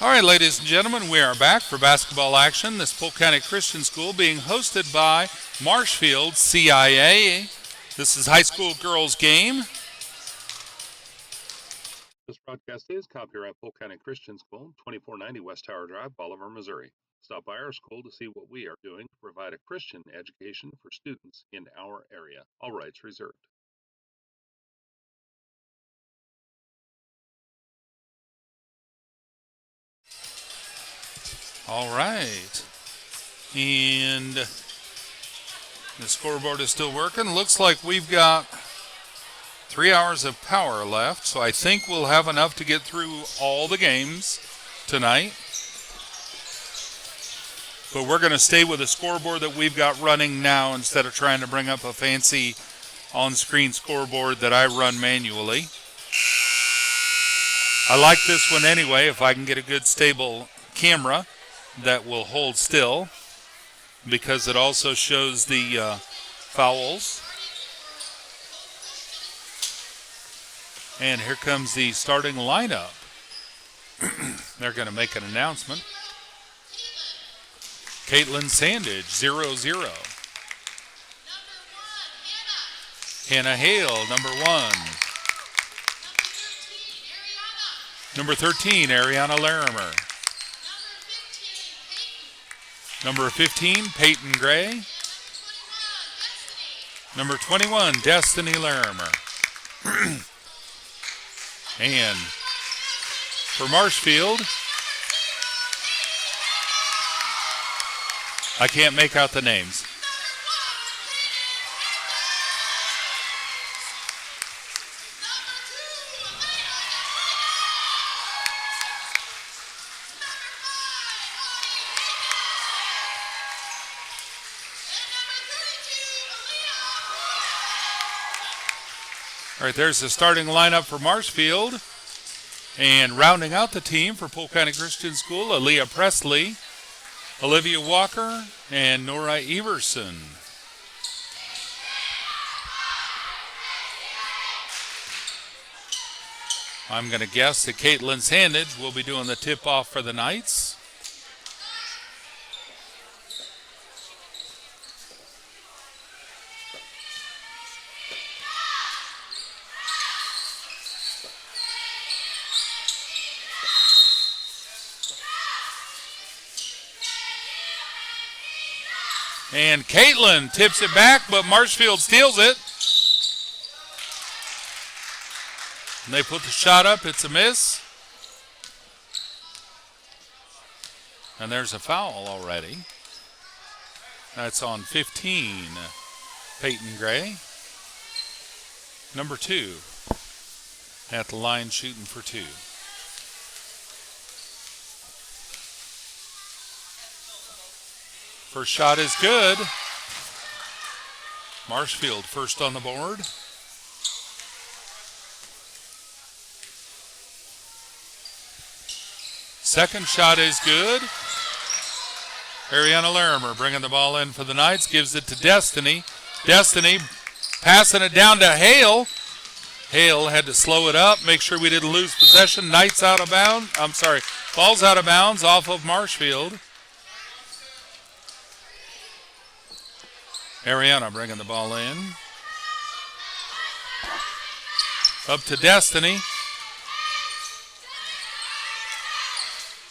All right, ladies and gentlemen, we are back for basketball action. This Polk County Christian School being hosted by Marshfield CIA. This is high school girls game. This broadcast is copyright Polk County Christian School, 2490 West Tower Drive, Bolivar, Missouri. Stop by our school to see what we are doing to provide a Christian education for students in our area. All rights reserved. All right. And the scoreboard is still working. Looks like we've got 3 hours of power left, so I think we'll have enough to get through all the games tonight. But we're going to stay with the scoreboard that we've got running now instead of trying to bring up a fancy on-screen scoreboard that I run manually. I like this one anyway if I can get a good stable camera that will hold still, because it also shows the fouls. And here comes the starting lineup. They're going to make an announcement. Caitlin Sandage, 0-0. Hannah Hale, number 1. Number 13, Ariana Larimer. Number 15, Peyton Gray. Number 21, Destiny Larimer. And for Marshfield, I can't make out the names. All right, there's the starting lineup for Marshfield. And rounding out the team for Polk County Christian School, Aaliyah Presley, Olivia Walker, and Nora Everson. I'm going to guess that Caitlin Sandage will be doing the tip-off for the Knights. And Caitlin tips it back, but Marshfield steals it. And they put the shot up. It's a miss. And there's a foul already. That's on 15, Peyton Gray. Number 2 at the line shooting for 2. First shot is good. Marshfield first on the board. Second shot is good. Ariana Larimer bringing the ball in for the Knights, gives it to Destiny. Destiny passing it down to Hale. Hale had to slow it up, make sure we didn't lose possession. Knights out of bounds. Ball's out of bounds off of Marshfield. Ariana bringing the ball in. Up to Destiny.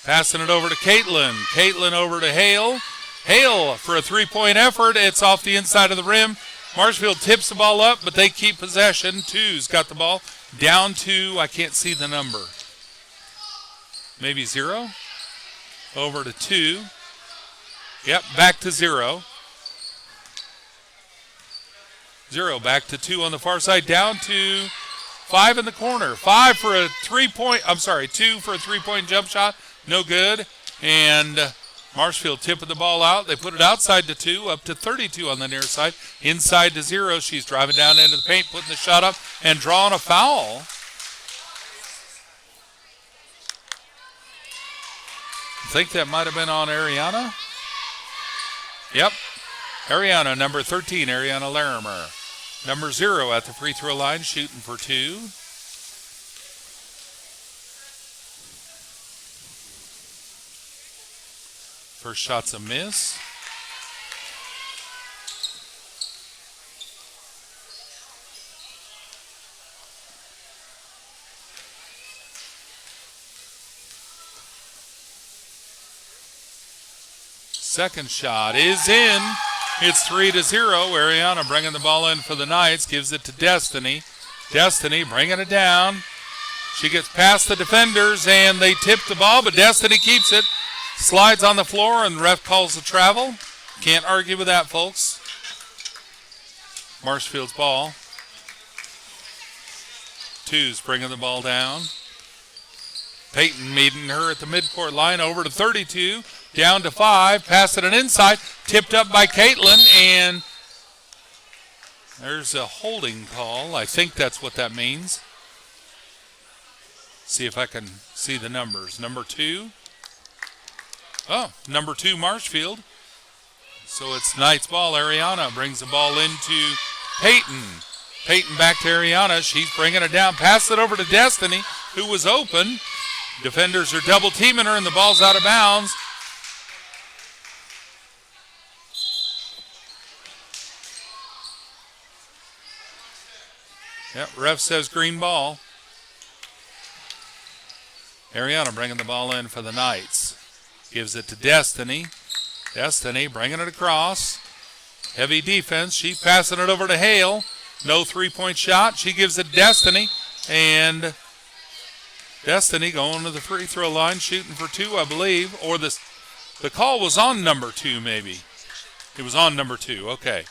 Passing it over to Caitlin. Caitlin over to Hale. Hale for a three-point effort. It's off the inside of the rim. Marshfield tips the ball up, but they keep possession. 2's got the ball. Down to, I can't see the number. Maybe 0. Over to 2. Yep, back to 0. 0 back to 2 on the far side. Down to 5 in the corner. 2 for a three-point jump shot. No good. And Marshfield tipping the ball out. They put it outside to 2, up to 32 on the near side. Inside to 0. She's driving down into the paint, putting the shot up, and drawing a foul. I think that might have been on Ariana. Yep. Ariana, number 13, Ariana Larimer. Number 0 at the free throw line, shooting for 2. First shot's a miss. Second shot is in. It's 3-0. Ariana bringing the ball in for the Knights. Gives it to Destiny. Destiny bringing it down. She gets past the defenders, and they tip the ball, but Destiny keeps it. Slides on the floor, and the ref calls the travel. Can't argue with that, folks. Marshfield's ball. Two's bringing the ball down. Peyton meeting her at the midcourt line, over to 32. Down to 5, passing it inside, tipped up by Caitlin, and there's a holding call. I think that's what that means. See if I can see the numbers. Number 2. Oh, number 2, Marshfield. So it's Knight's ball. Ariana brings the ball into Peyton. Peyton back to Ariana. She's bringing it down. Pass it over to Destiny, who was open. Defenders are double teaming her, and the ball's out of bounds. Yep, ref says green ball. Ariana bringing the ball in for the Knights. Gives it to Destiny. Destiny bringing it across. Heavy defense. She's passing it over to Hale. No three-point shot. She gives it to Destiny. And Destiny going to the free throw line, shooting for 2, I believe. Or the call was on number 2, maybe. It was on number 2. Okay.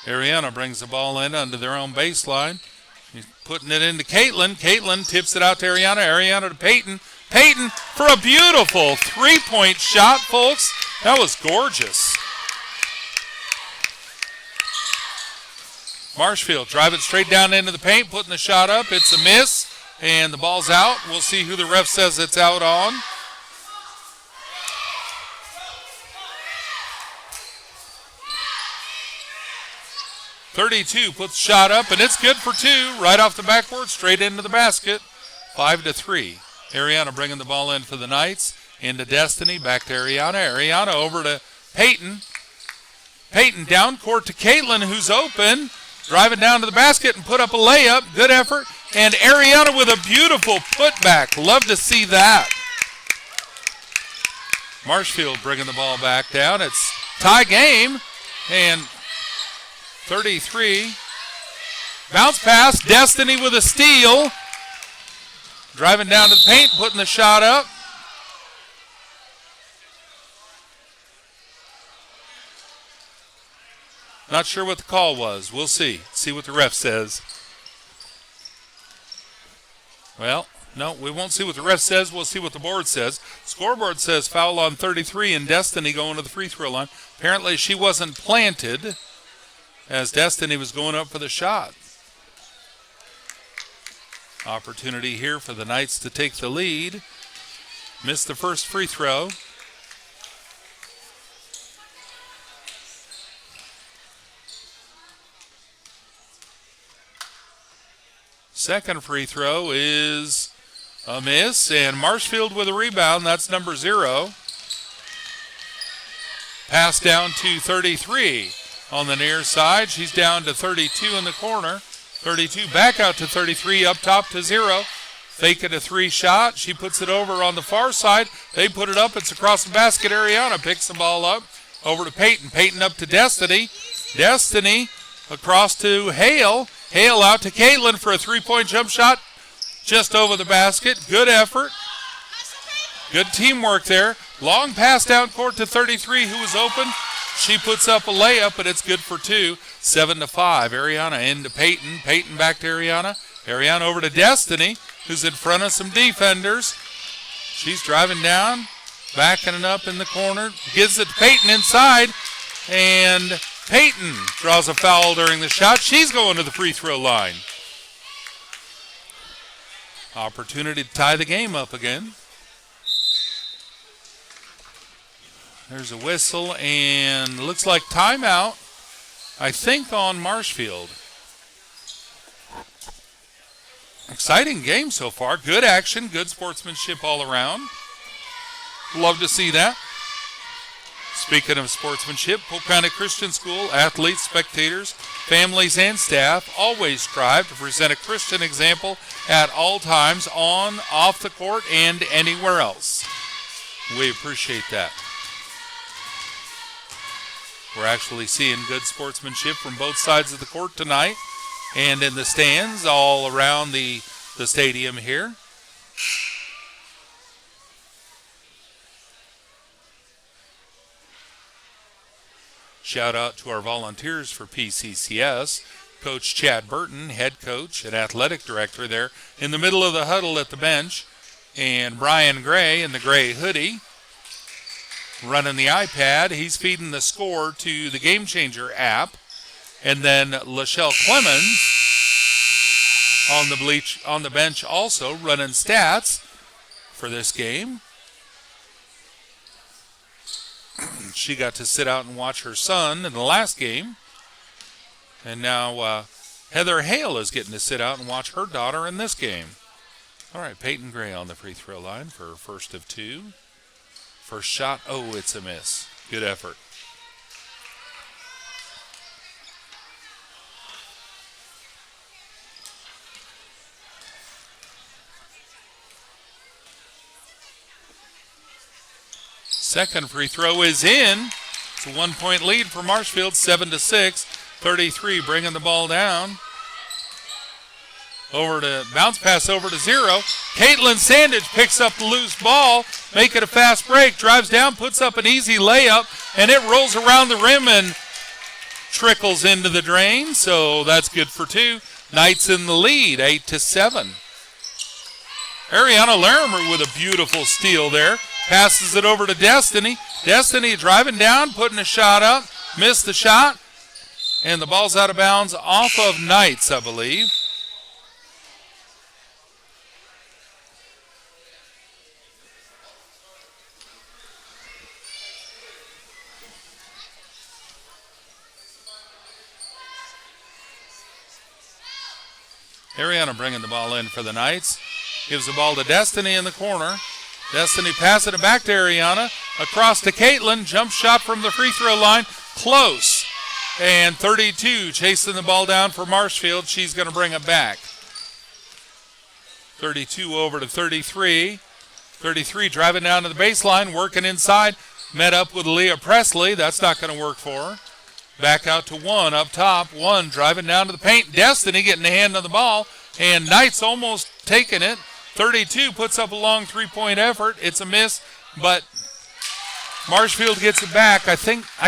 Ariana brings the ball in under their own baseline. He's putting it into Caitlin. Caitlin tips it out to Ariana. Ariana to Peyton. Peyton for a beautiful three-point shot, folks. That was gorgeous. Marshfield driving straight down into the paint, putting the shot up. It's a miss, and the ball's out. We'll see who the ref says it's out on. .32 puts the shot up, and it's good for 2. Right off the backboard, straight into the basket. 5-3. Ariana bringing the ball in for the Knights. Into Destiny, back to Ariana. Ariana over to Peyton. Peyton down court to Caitlin, who's open. Driving down to the basket and put up a layup. Good effort. And Ariana with a beautiful putback. Love to see that. Marshfield bringing the ball back down. It's tie game. And 33. Bounce pass. Destiny with a steal. Driving down to the paint, putting the shot up. Not sure what the call was. We'll see. See what the ref says. Well, no, we won't see what the ref says. We'll see what the board says. Scoreboard says foul on 33 and Destiny going to the free throw line. Apparently she wasn't planted as Destiny was going up for the shot. Opportunity here for the Knights to take the lead. Missed the first free throw. Second free throw is a miss, and Marshfield with a rebound. That's number 0. Pass down to 33 on the near side. She's down to 32 in the corner. 32 back out to 33, up top to 0. Fake it a 3 shot. She puts it over on the far side. They put it up. It's across the basket. Ariana picks the ball up. Over to Peyton. Peyton up to Destiny. Destiny across to Hale. Hale out to Caitlin for a 3-point jump shot. Just over the basket. Good effort. Good teamwork there. Long pass down court to 33, who was open. She puts up a layup, but it's good for 2. 7-5. Ariana into Peyton. Peyton back to Ariana. Ariana over to Destiny, who's in front of some defenders. She's driving down, backing it up in the corner. Gives it to Peyton inside, and Peyton draws a foul during the shot. She's going to the free throw line. Opportunity to tie the game up again. There's a whistle, and looks like timeout, I think, on Marshfield. Exciting game so far. Good action, good sportsmanship all around. Love to see that. Speaking of sportsmanship, Polk County Christian School athletes, spectators, families, and staff always strive to present a Christian example at all times, on, off the court, and anywhere else. We appreciate that. We're actually seeing good sportsmanship from both sides of the court tonight and in the stands all around the stadium here. Shout out to our volunteers for PCCS. Coach Chad Burton, head coach and athletic director there in the middle of the huddle at the bench. And Brian Gray in the gray hoodie running the iPad. He's feeding the score to the Game Changer app. And then Lachelle Clemens on the bench also running stats for this game. She got to sit out and watch her son in the last game. And now Heather Hale is getting to sit out and watch her daughter in this game. All right, Peyton Gray on the free throw line for her first of two. First shot, oh, it's a miss. Good effort. Second free throw is in. It's a 1-point lead for Marshfield, 7-6. 33 bringing the ball down. Bounce pass over to Zero. Caitlin Sandage picks up the loose ball, make it a fast break, drives down, puts up an easy layup, and it rolls around the rim and trickles into the drain. So that's good for two. Knights in the lead, 8-7. Ariana Larimer with a beautiful steal there. Passes it over to Destiny. Destiny driving down, putting a shot up. Missed the shot. And the ball's out of bounds off of Knights, I believe. Ariana bringing the ball in for the Knights. Gives the ball to Destiny in the corner. Destiny passing it back to Ariana. Across to Caitlin. Jump shot from the free throw line. Close. And 32 chasing the ball down for Marshfield. She's going to bring it back. 32 over to 33. 33 driving down to the baseline. Working inside. Met up with Leah Presley. That's not going to work for her. Back out to one up top. One driving down to the paint. Destiny getting a hand on the ball. And Knights almost taking it. 32 puts up a long three-point effort. It's a miss, but Marshfield gets it back. I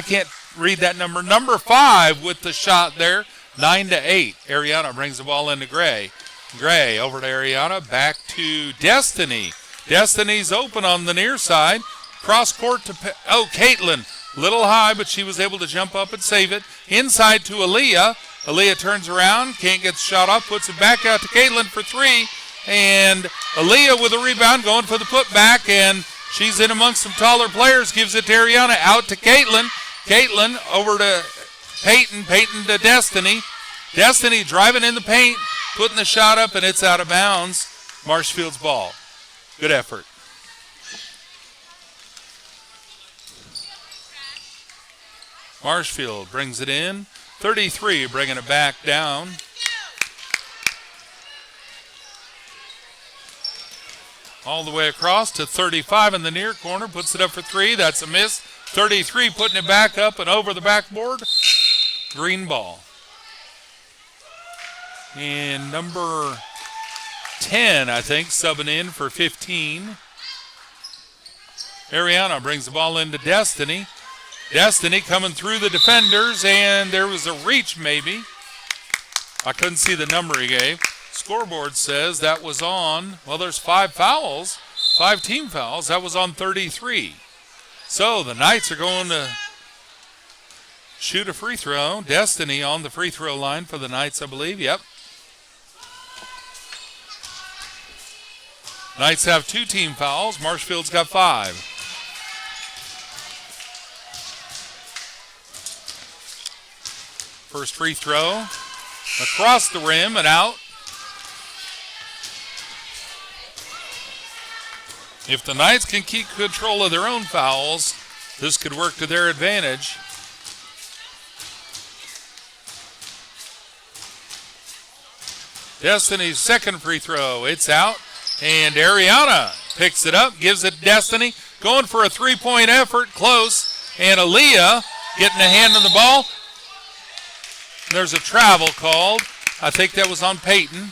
can't read that number. Number 5 with the shot there. 9-8. Ariana brings the ball into Gray. Gray over to Ariana. Back to Destiny. Destiny's open on the near side. Cross court to Caitlin. Little high, but she was able to jump up and save it. Inside to Aaliyah. Aaliyah turns around. Can't get the shot off. Puts it back out to Caitlin for three. And Aaliyah with a rebound going for the putback. And she's in amongst some taller players. Gives it to Ariana. Out to Caitlin. Caitlin over to Peyton. Peyton to Destiny. Destiny driving in the paint. Putting the shot up, and it's out of bounds. Marshfield's ball. Good effort. Marshfield brings it in. 33 bringing it back down. All the way across to 35 in the near corner. Puts it up for three. That's a miss. 33 putting it back up and over the backboard. Green ball. And number 10, I think, subbing in for 15. Ariana brings the ball into Destiny. Destiny coming through the defenders, and there was a reach maybe. I couldn't see the number he gave. Scoreboard says that was on, well, there's 5 fouls, 5 team fouls. That was on 33. So the Knights are going to shoot a free throw. Destiny on the free throw line for the Knights, I believe. Yep. Knights have 2 team fouls. Marshfield's got 5. First free throw, across the rim and out. If the Knights can keep control of their own fouls, this could work to their advantage. Destiny's second free throw. It's out. And Ariana picks it up, gives it to Destiny. Going for a three-point effort, close. And Aaliyah getting a hand on the ball. There's a travel called. I think that was on Peyton.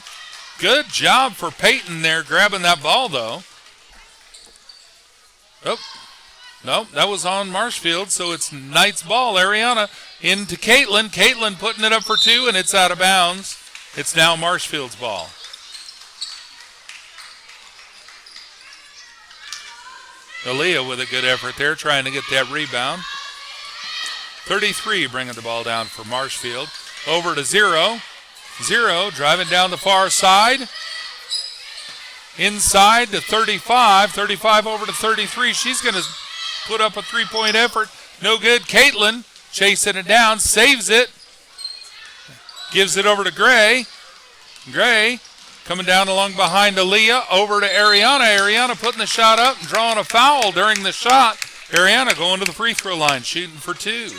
Good job for Peyton there grabbing that ball, though. Oh, no, that was on Marshfield, so it's Knights ball. Ariana into Caitlin. Caitlin putting it up for two, and it's out of bounds. It's now Marshfield's ball. Aaliyah with a good effort there, trying to get that rebound. 33 bringing the ball down for Marshfield. Over to Zero. Zero driving down the far side. Inside to 35. 35 over to 33. She's going to put up a three-point effort. No good. Caitlin chasing it down. Saves it. Gives it over to Gray. Gray coming down along behind Aaliyah. Over to Ariana. Ariana putting the shot up and drawing a foul during the shot. Ariana going to the free throw line, shooting for two.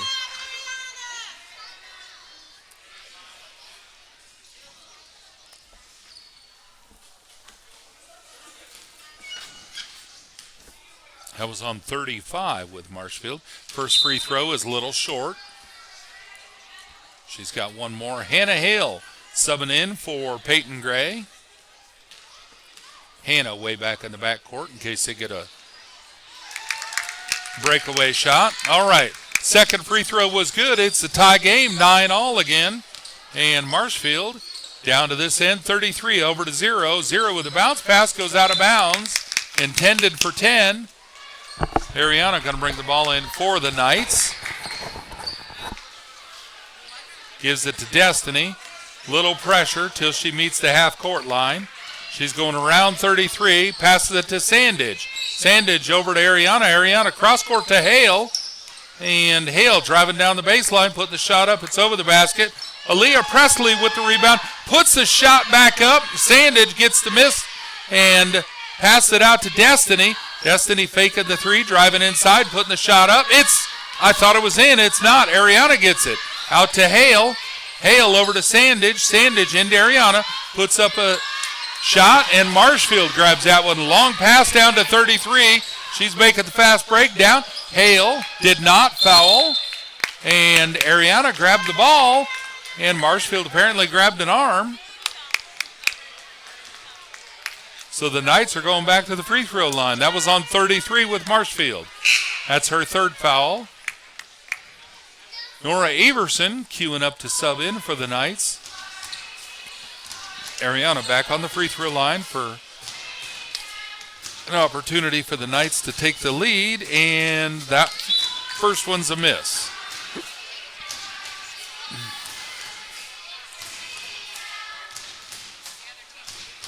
That was on 35 with Marshfield. First free throw is a little short. She's got one more. Hannah Hale subbing in for Peyton Gray. Hannah way back in the backcourt in case they get a breakaway shot. All right, second free throw was good. It's a tie game, 9-all again. And Marshfield down to this end, 33 over to Zero. Zero with a bounce pass goes out of bounds. Intended for 10. Ariana going to bring the ball in for the Knights. Gives it to Destiny. Little pressure till she meets the half-court line. She's going around 33. Passes it to Sandage. Sandage over to Ariana. Ariana cross-court to Hale. And Hale driving down the baseline, putting the shot up. It's over the basket. Aaliyah Presley with the rebound. Puts the shot back up. Sandage gets the miss and passes it out to Destiny. Destiny faking the three, driving inside, putting the shot up. I thought it was in. It's not. Ariana gets it. Out to Hale. Hale over to Sandage. Sandage into Ariana. Puts up a shot, and Marshfield grabs that one. Long pass down to 33. She's making the fast break down. Hale did not foul. And Ariana grabbed the ball, and Marshfield apparently grabbed an arm. So the Knights are going back to the free throw line. That was on 33 with Marshfield. That's her third foul. Nora Everson queuing up to sub in for the Knights. Ariana back on the free throw line for an opportunity for the Knights to take the lead, and that first one's a miss.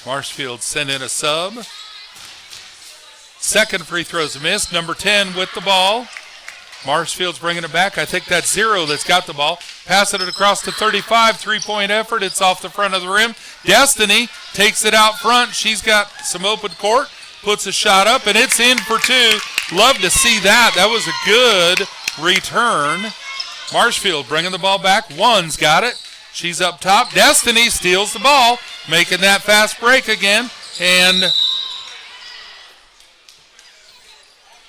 Marshfield sent in a sub. Second free throw's a miss. Number 10 with the ball. Marshfield's bringing it back. I think that's Zero that's got the ball. Passing it across to 35. Three-point effort. It's off the front of the rim. Destiny takes it out front. She's got some open court. Puts a shot up, and it's in for two. Love to see that. That was a good return. Marshfield bringing the ball back. One's got it. She's up top. Destiny steals the ball, making that fast break again. And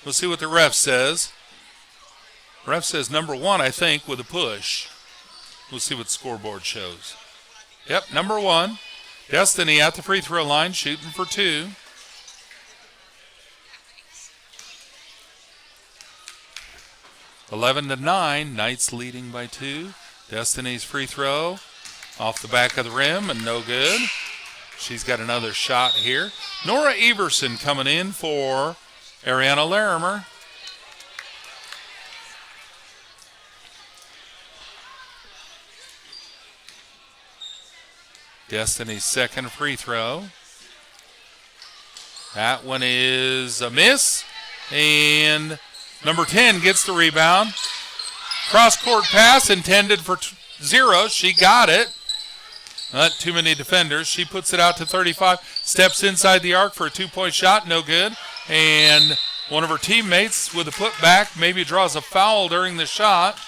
we'll see what the ref says. Ref says number 1, I think, with a push. We'll see what the scoreboard shows. Yep, number 1. Destiny at the free throw line, shooting for 2. (11-9). Knights leading by 2. Destiny's free throw off the back of the rim and no good. She's got another shot here. Nora Everson coming in for Ariana Larimer. Destiny's second free throw. That one is a miss. And number 10 gets the rebound. Cross-court pass intended for Zero. She got it. Not too many defenders. She puts it out to 35. Steps inside the arc for a two-point shot. No good. And one of her teammates with a putback maybe draws a foul during the shot.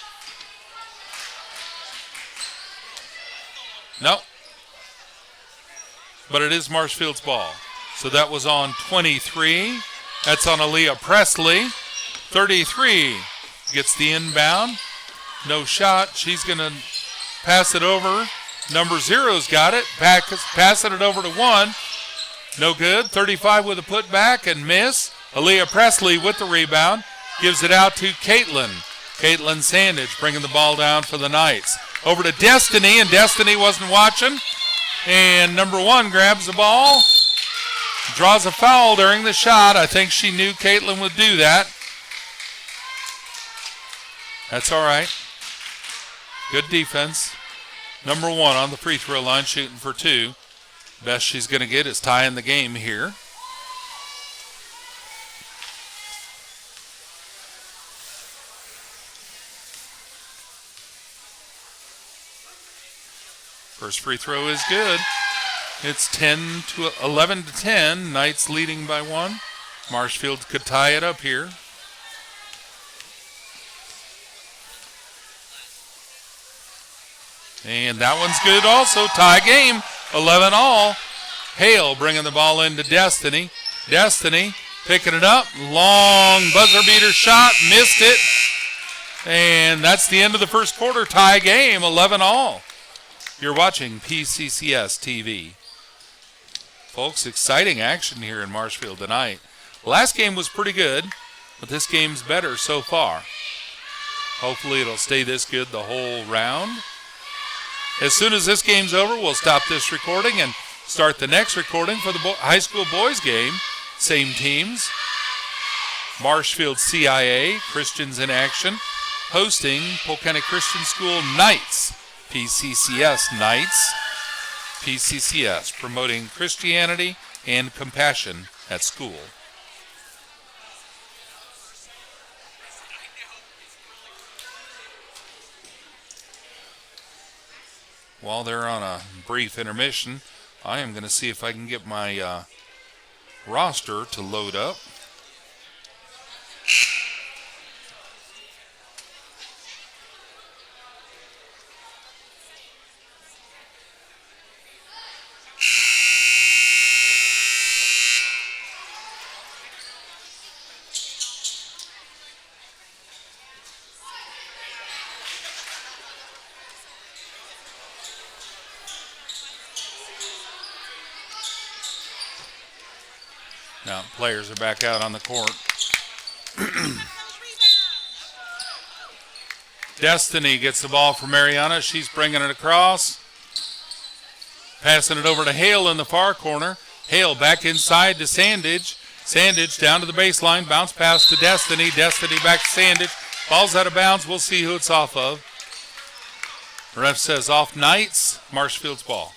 Nope. But it is Marshfield's ball. So that was on 23. That's on Aaliyah Presley. 33 gets the inbound. No shot. She's going to pass it over. Number 0's got it. Passing it over to 1. No good. 35 with a putback and miss. Aaliyah Presley with the rebound. Gives it out to Caitlin. Caitlin Sandage bringing the ball down for the Knights. Over to Destiny, and Destiny wasn't watching. And number 1 grabs the ball. Draws a foul during the shot. I think she knew Caitlin would do that. That's all right. Good defense. Number 1 on the free throw line, shooting for 2. Best she's going to get is tying the game here. First free throw is good. It's 11 to 10. Knights leading by 1. Marshfield could tie it up here. And that one's good also. Tie game, 11 all. Hale bringing the ball into Destiny. Destiny picking it up. Long buzzer beater shot. Missed it. And that's the end of the first quarter. Tie game, 11 all. You're watching PCCS TV. Folks, exciting action here in Marshfield tonight. Last game was pretty good, but this game's better so far. Hopefully it'll stay this good the whole round. As soon as this game's over, we'll stop this recording and start the next recording for the high school boys game. Same teams. Marshfield CIA, Christians in Action, hosting Polk County Christian School Knights. PCCS Knights. PCCS, promoting Christianity and compassion at school. While they're on a brief intermission, I am going to see if I can get my roster to load up. Now players are back out on the court. Destiny gets the ball from Mariana. She's bringing it across. Passing it over to Hale in the far corner. Hale back inside to Sandage. Sandage down to the baseline. Bounce pass to Destiny. Destiny back to Sandage. Ball's out of bounds. We'll see who it's off of. The ref says off Knights. Marshfield's ball.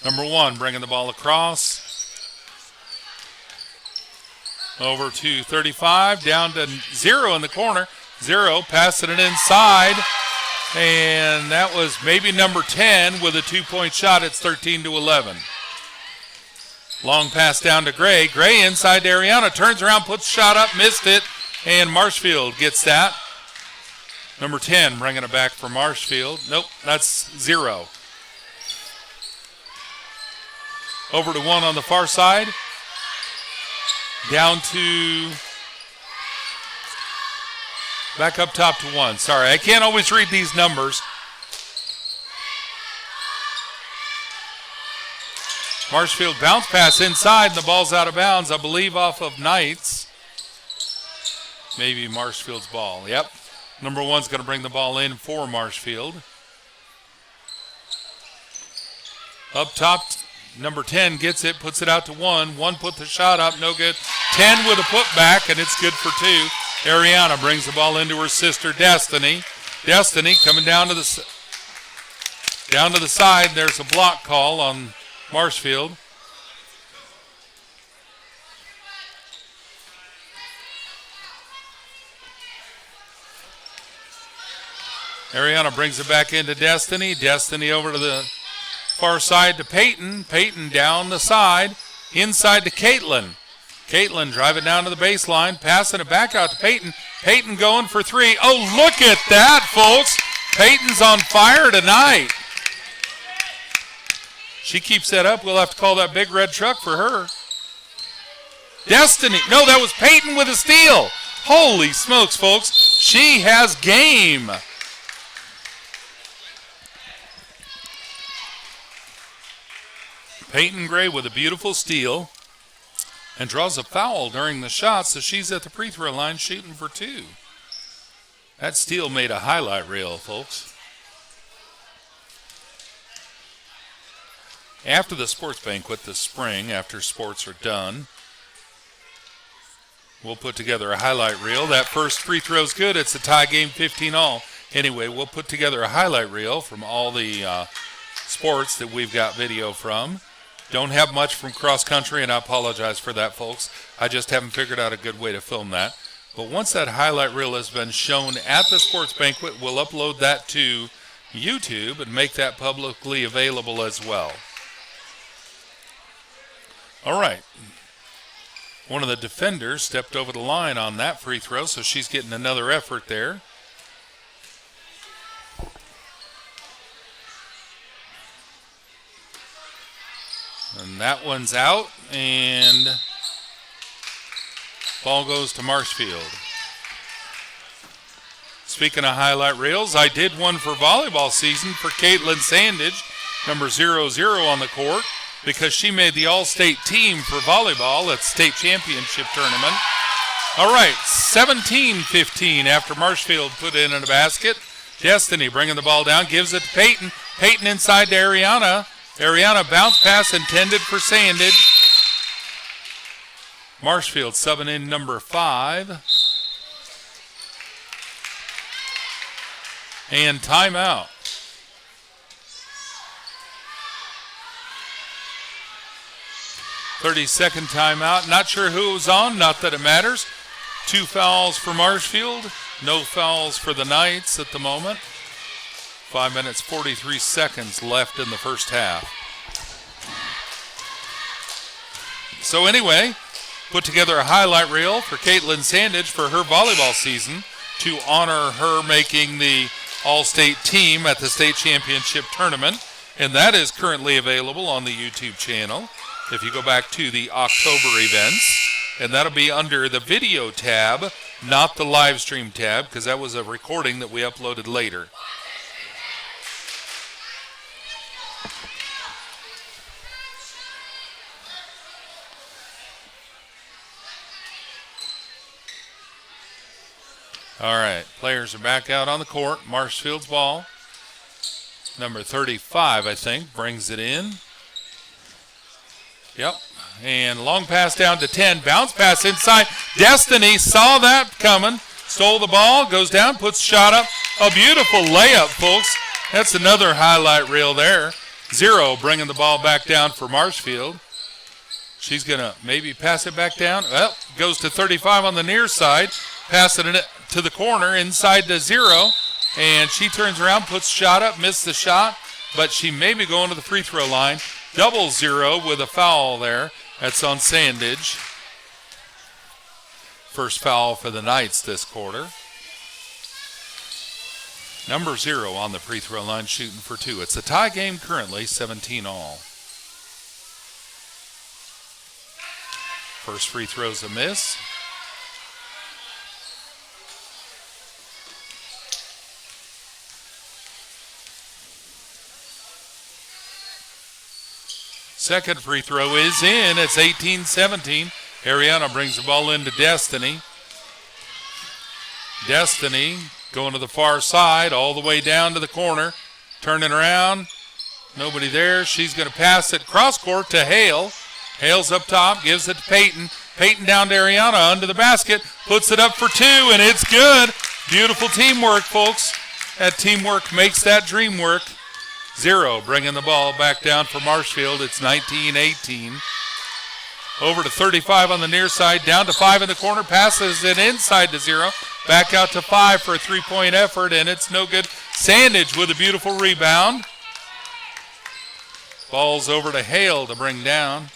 Number 1 bringing the ball across. Over to 35, down to 0 in the corner. 0, passing it inside. And that was maybe number 10 with a 2-point shot. It's 13 to 11. Long pass down to Gray. Gray inside to Ariana. Turns around, puts the shot up, missed it. And Marshfield gets that. Number 10 bringing it back for Marshfield. Nope, that's 0. Over to 1 on the far side. Down to, back up top to 1. Sorry, I can't always read these numbers. Marshfield bounce pass inside, and the ball's out of bounds, I believe off of Knights. Maybe Marshfield's ball, yep. Number 1's going to bring the ball in for Marshfield. Up top, number 10 gets it, puts it out to 1. 1 put the shot up, no good. 10 with a putback, and it's good for 2. Ariana brings the ball into her sister, Destiny. Destiny coming down to the side. There's a block call on Marshfield. Ariana brings it back into Destiny. Destiny over to the Far side to Peyton. Peyton down the side. Inside to Caitlin. Caitlin driving down to the baseline. Passing it back out to Peyton. Peyton going for three. Oh, look at that, folks. Peyton's on fire tonight. She keeps that up. We'll have to call that big red truck for her. Destiny. No, that was Peyton with a steal. Holy smokes, folks. She has game. Peyton Gray with a beautiful steal and draws a foul during the shot, so she's at the free throw line shooting for two. That steal made a highlight reel, folks. After the sports banquet this spring, after sports are done, we'll put together a highlight reel. That first free throw's good. It's a tie game, 15-all. Anyway, we'll put together a highlight reel from all the sports that we've got video from. Don't have much from cross country, and I apologize for that, folks. I just haven't figured out a good way to film that. But once that highlight reel has been shown at the sports banquet, we'll upload that to YouTube and make that publicly available as well. All right. One of the defenders stepped over the line on that free throw, so she's getting another effort there. And that one's out, and ball goes to Marshfield. Speaking of highlight reels, I did one for volleyball season for Caitlin Sandage, number 00 on the court, because she made the all-state team for volleyball at the state championship tournament. All right, 17-15 after Marshfield put in a basket. Destiny bringing the ball down, gives it to Peyton. Peyton inside to Ariana. Ariana bounce pass intended for Sandage. Marshfield subbing in number 5. And timeout. .30-second timeout. Not sure who was on, not that it matters. 2 fouls for Marshfield. No fouls for the Knights at the moment. 5 minutes, 43 seconds left in the first half. So anyway, put together a highlight reel for Caitlin Sandage for her volleyball season to honor her making the all-state team at the state championship tournament. And that is currently available on the YouTube channel if you go back to the October events. And that'll be under the video tab, not the live stream tab, because that was a recording that we uploaded later. All right, players are back out on the court. Marshfield's ball. Number 35, I think, brings it in. Yep, and long pass down to 10. Bounce pass inside. Destiny saw that coming. Stole the ball, goes down, puts the shot up. A beautiful layup, folks. That's another highlight reel there. 0 bringing the ball back down for Marshfield. She's going to maybe pass it back down. Well, goes to 35 on the near side. Passing it to the corner, inside to 0. And she turns around, puts the shot up, missed the shot. But she may be going to the free throw line. 0 with a foul there. That's on Sandage. First foul for the Knights this quarter. Number 0 on the free throw line shooting for 2. It's a tie game currently, 17-all. First free throw's a miss. Second free throw is in. It's 18-17. Ariana brings the ball into Destiny. Destiny going to the far side, all the way down to the corner. Turning around. Nobody there. She's going to pass it cross court to Hale. Hale's up top, gives it to Peyton. Peyton down to Ariana under the basket. Puts it up for 2, and it's good. Beautiful teamwork, folks. That teamwork makes that dream work. 0 bringing the ball back down for Marshfield. It's 19-18. Over to 35 on the near side. Down to 5 in the corner. Passes it inside to 0. Back out to 5 for a three-point effort, and it's no good. Sandage with a beautiful rebound. Ball's over to Hale to bring down.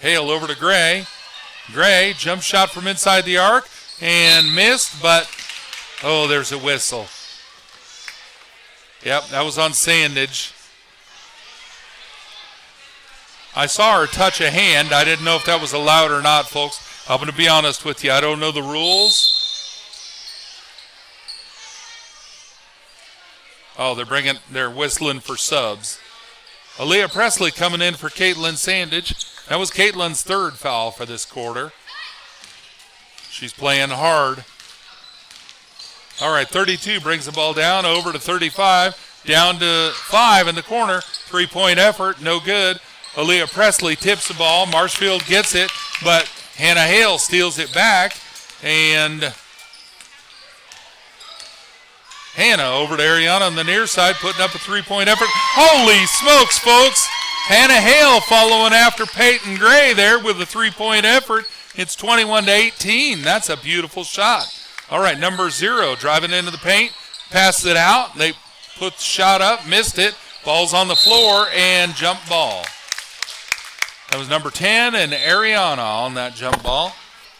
Hale over to Gray. Gray, jump shot from inside the arc and missed, but, oh, there's a whistle. Yep, that was on Sandage. I saw her touch a hand. I didn't know if that was allowed or not, folks. I'm going to be honest with you. I don't know the rules. Oh, they're whistling for subs. Aaliyah Presley coming in for Caitlin Sandage. That was Caitlin's third foul for this quarter. She's playing hard. All right, 32 brings the ball down over to 35. Down to 5 in the corner. Three-point effort, no good. Aaliyah Presley tips the ball. Marshfield gets it, but Hannah Hale steals it back. And Hannah over to Ariana on the near side, putting up a three-point effort. Holy smokes, folks. Hannah Hale following after Peyton Gray there with a three-point effort. It's 21-18. That's a beautiful shot. All right, number 0 driving into the paint, passes it out. They put the shot up, missed it. Ball's on the floor and jump ball. That was number 10 and Ariana on that jump ball.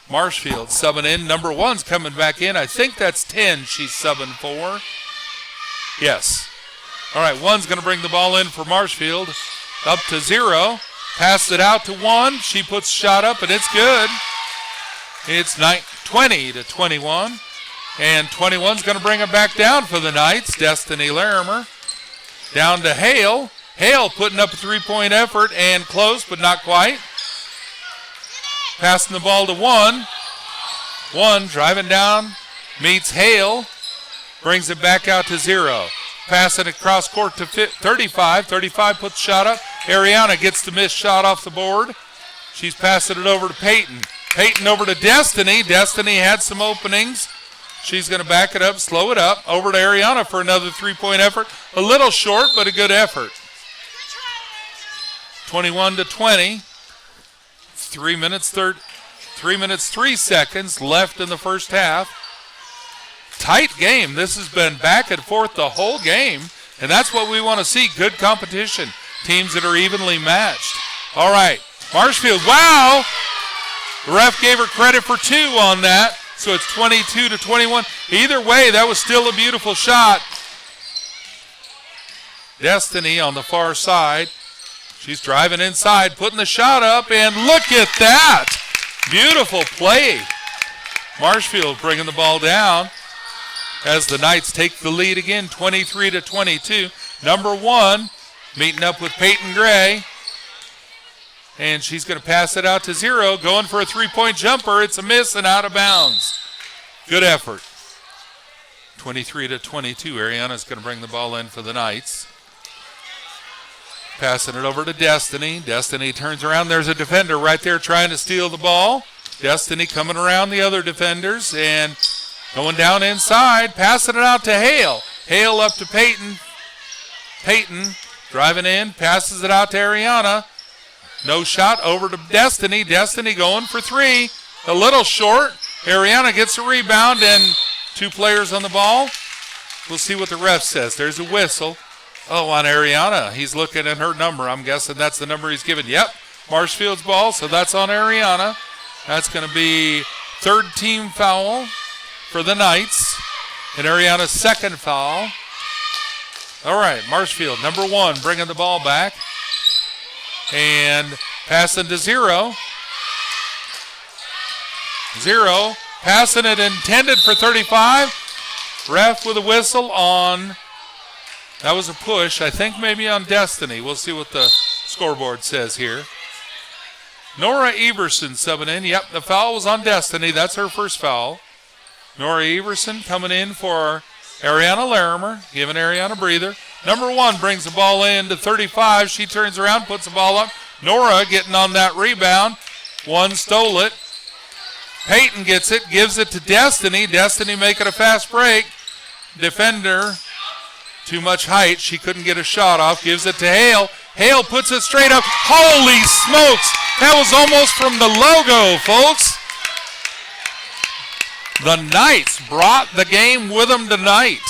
Marshfield subbing in. Number 1's coming back in. I think that's 10 she's subbing for. Yes. All right, 1's going to bring the ball in for Marshfield. Up to 0. Passes it out to 1. She puts the shot up, and it's good. It's 20-21. And 21's going to bring it back down for the Knights. Destiny Larimer. Down to Hale. Hale putting up a three-point effort and close, but not quite. Passing the ball to 1. 1 driving down, meets Hale, brings it back out to 0. Passing across court to 35. 35 puts the shot up. Ariana gets the missed shot off the board. She's passing it over to Peyton. Peyton over to Destiny. Destiny had some openings. She's going to back it up, slow it up. Over to Ariana for another three-point effort. A little short, but a good effort. 21-20. 3 minutes 3 seconds left in the first half. Tight game. This has been back and forth the whole game, and that's what we want to see. Good competition. Teams that are evenly matched. All right, Marshfield. Wow! The ref gave her credit for 2 on that, so it's 22-21. Either way, that was still a beautiful shot. Destiny on the far side. She's driving inside, putting the shot up, and look at that. Beautiful play. Marshfield bringing the ball down as the Knights take the lead again, 23-22. Number 1 meeting up with Peyton Gray, and she's going to pass it out to 0, going for a three-point jumper. It's a miss and out of bounds. Good effort. 23-22. Ariana's going to bring the ball in for the Knights. Passing it over to Destiny. Destiny turns around. There's a defender right there trying to steal the ball. Destiny coming around the other defenders and going down inside. Passing it out to Hale. Hale up to Peyton. Peyton driving in. Passes it out to Ariana. No shot. Over to Destiny. Destiny going for 3. A little short. Ariana gets a rebound and 2 players on the ball. We'll see what the ref says. There's a whistle. Oh, on Ariana. He's looking at her number. I'm guessing that's the number he's given. Yep, Marshfield's ball, so that's on Ariana. That's going to be 3rd team foul for the Knights. And Ariana's 2nd foul. All right, Marshfield, number 1, bringing the ball back. And passing to 0. 0, passing it intended for 35. Ref with a whistle on... That was a push, I think maybe on Destiny. We'll see what the scoreboard says here. Nora Everson subbing in. Yep, the foul was on Destiny. That's her first foul. Nora Everson coming in for Ariana Larimer, giving Ariana a breather. Number 1 brings the ball in to 35. She turns around, puts the ball up. Nora getting on that rebound. 1 stole it. Peyton gets it, gives it to Destiny. Destiny making a fast break. Defender... Too much height. She couldn't get a shot off. Gives it to Hale. Hale puts it straight up. Holy smokes. That was almost from the logo, folks. The Knights brought the game with them tonight.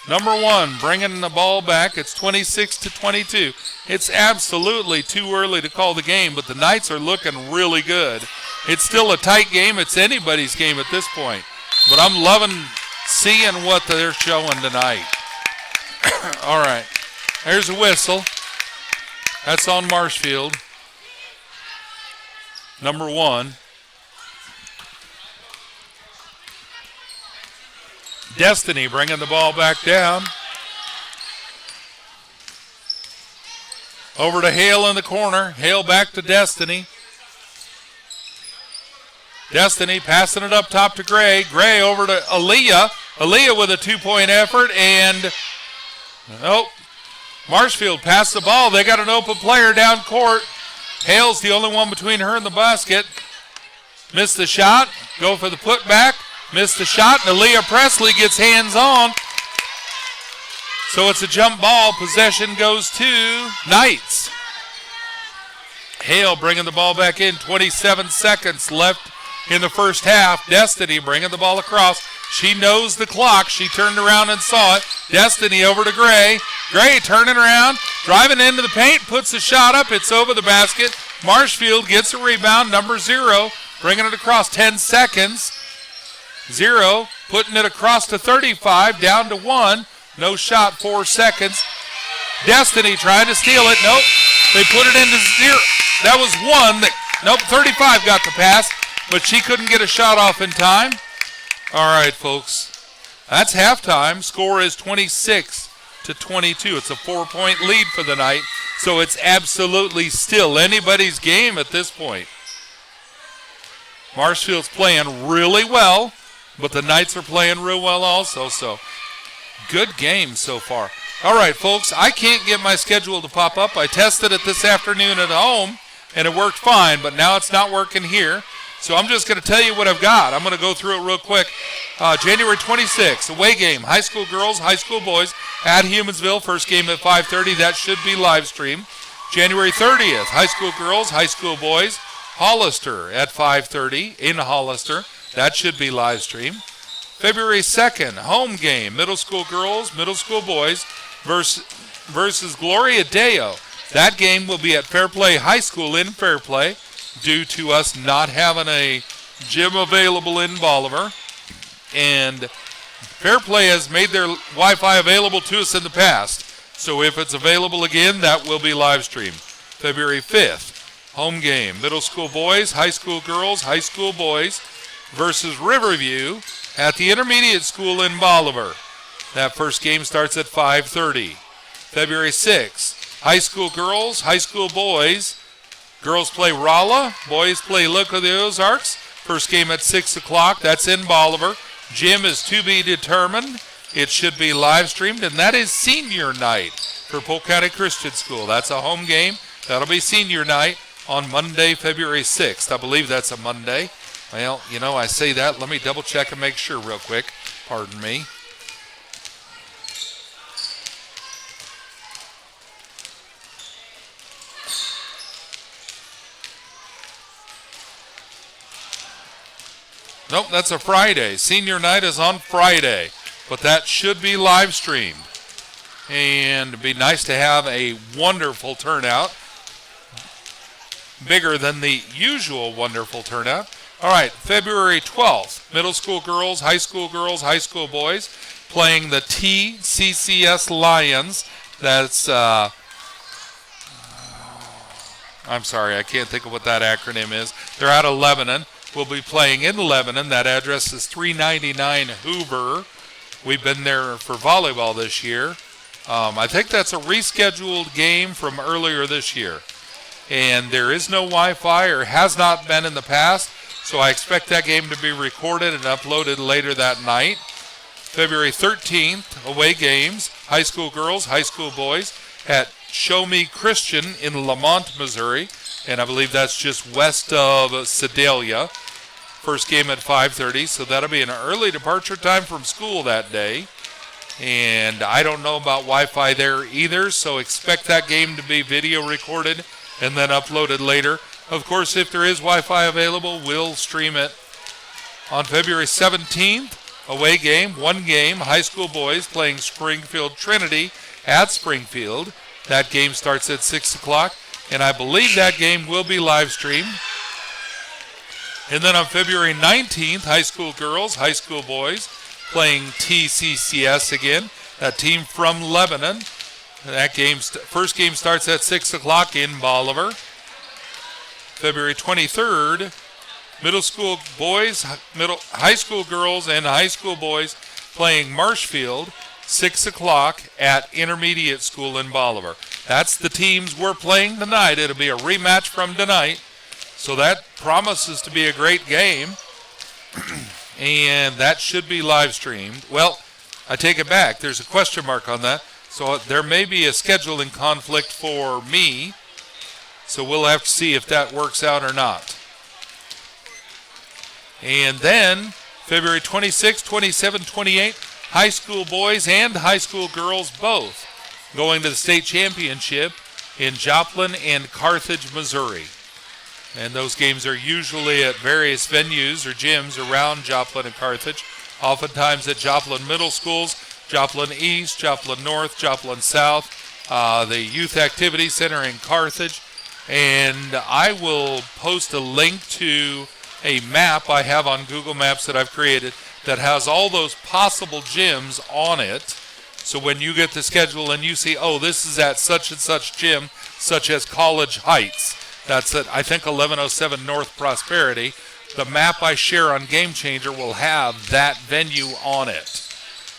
Number 1 bringing the ball back. It's 26-22. It's absolutely too early to call the game, but the Knights are looking really good. It's still a tight game. It's anybody's game at this point. But I'm loving seeing what they're showing tonight. All right. There's a whistle. That's on Marshfield. Number 1. Destiny bringing the ball back down. Over to Hale in the corner. Hale back to Destiny. Destiny passing it up top to Gray. Gray over to Aaliyah. Aaliyah with a 2-point effort. And, Marshfield passed the ball. They got an open player down court. Hale's the only one between her and the basket. Missed the shot. Go for the putback. Missed the shot. And Aaliyah Presley gets hands on. So it's a jump ball. Possession goes to Knights. Hale bringing the ball back in. 27 seconds left in the first half. Destiny bringing the ball across. She knows the clock. She turned around and saw it. Destiny over to Gray. Gray turning around, driving into the paint, puts the shot up. It's over the basket. Marshfield gets a rebound. Number 0, bringing it across. 10 seconds. 0, putting it across to 35, down to 1. No shot, 4 seconds. Destiny trying to steal it. Nope. They put it into 0. That was 1. 35 got the pass, but she couldn't get a shot off in time. All right, folks. That's halftime. Score is 26-22. It's a 4-point lead for the night, so it's absolutely still anybody's game at this point. Marshfield's playing really well, but the Knights are playing real well also, so good game so far. All right, folks, I can't get my schedule to pop up. I tested it this afternoon at home, and it worked fine, but now it's not working here. So I'm just going to tell you what I've got. I'm going to go through it real quick. January 26th, away game, high school girls, high school boys at Humansville. First game at 5:30. That should be live streamed. January 30th, high school girls, high school boys, Hollister at 5:30 in Hollister. That should be live streamed. February 2nd, home game, middle school girls, middle school boys versus Gloria Deo. That game will be at Fairplay High School in Fairplay, due to us not having a gym available in Bolivar. And Fairplay has made their Wi-Fi available to us in the past. So if it's available again, that will be live streamed. February 5th, home game, middle school boys, high school girls, high school boys versus Riverview at the intermediate school in Bolivar. That first game starts at 5:30. February 6th, high school girls, high school boys. Girls play Rolla, boys play Look of the Ozarks. First game at 6 o'clock. That's in Bolivar. Gym is to be determined. It should be live streamed, and that is senior night for Polk County Christian School. That's a home game. That'll be senior night on Monday, February 6th. I believe that's a Monday. Well, I say that. Let me double check and make sure real quick. Pardon me. Nope, that's a Friday. Senior night is on Friday, but that should be live streamed. And it'd be nice to have a wonderful turnout, bigger than the usual wonderful turnout. All right, February 12th, middle school girls, high school boys, playing the TCCS Lions. That's, I'm sorry, I can't think of what that acronym is. They're out of Lebanon. We'll be playing in Lebanon. That address is 399 Hoover. We've been there for volleyball this year. I think that's a rescheduled game from earlier this year. And there is no Wi-Fi, or has not been in the past, so I expect that game to be recorded and uploaded later that night. February 13th, away games, high school girls, high school boys at Show Me Christian in Lamont, Missouri. And I believe that's just west of Sedalia. First game at 5:30, so that'll be an early departure time from school that day. And I don't know about Wi-Fi there either, so expect that game to be video recorded and then uploaded later. Of course, if there is Wi-Fi available, we'll stream it. On February 17th, away game, one game, high school boys playing Springfield Trinity at Springfield. That game starts at 6 o'clock, and I believe that game will be live streamed. And then on February 19th, high school girls, high school boys playing TCCS again, that team from Lebanon. That first game starts at 6 o'clock in Bolivar. February 23rd, middle school boys, high school girls, and high school boys playing Marshfield, 6 o'clock at Intermediate School in Bolivar. That's the teams we're playing tonight. It'll be a rematch from tonight. So that promises to be a great game. And that should be live streamed. Well, I take it back. There's a question mark on that. So there may be a scheduling conflict for me. So we'll have to see if that works out or not. And then February 26, 27, 28, high school boys and high school girls both going to the state championship in Joplin and Carthage, Missouri. And those games are usually at various venues or gyms around Joplin and Carthage, oftentimes at Joplin Middle Schools, Joplin East, Joplin North, Joplin South, the Youth Activity Center in Carthage. And I will post a link to a map I have on Google Maps that I've created that has all those possible gyms on it. So when you get the schedule and you see, oh, this is at such and such gym, such as College Heights, that's at, I think, 1107 North Prosperity, the map I share on Game Changer will have that venue on it.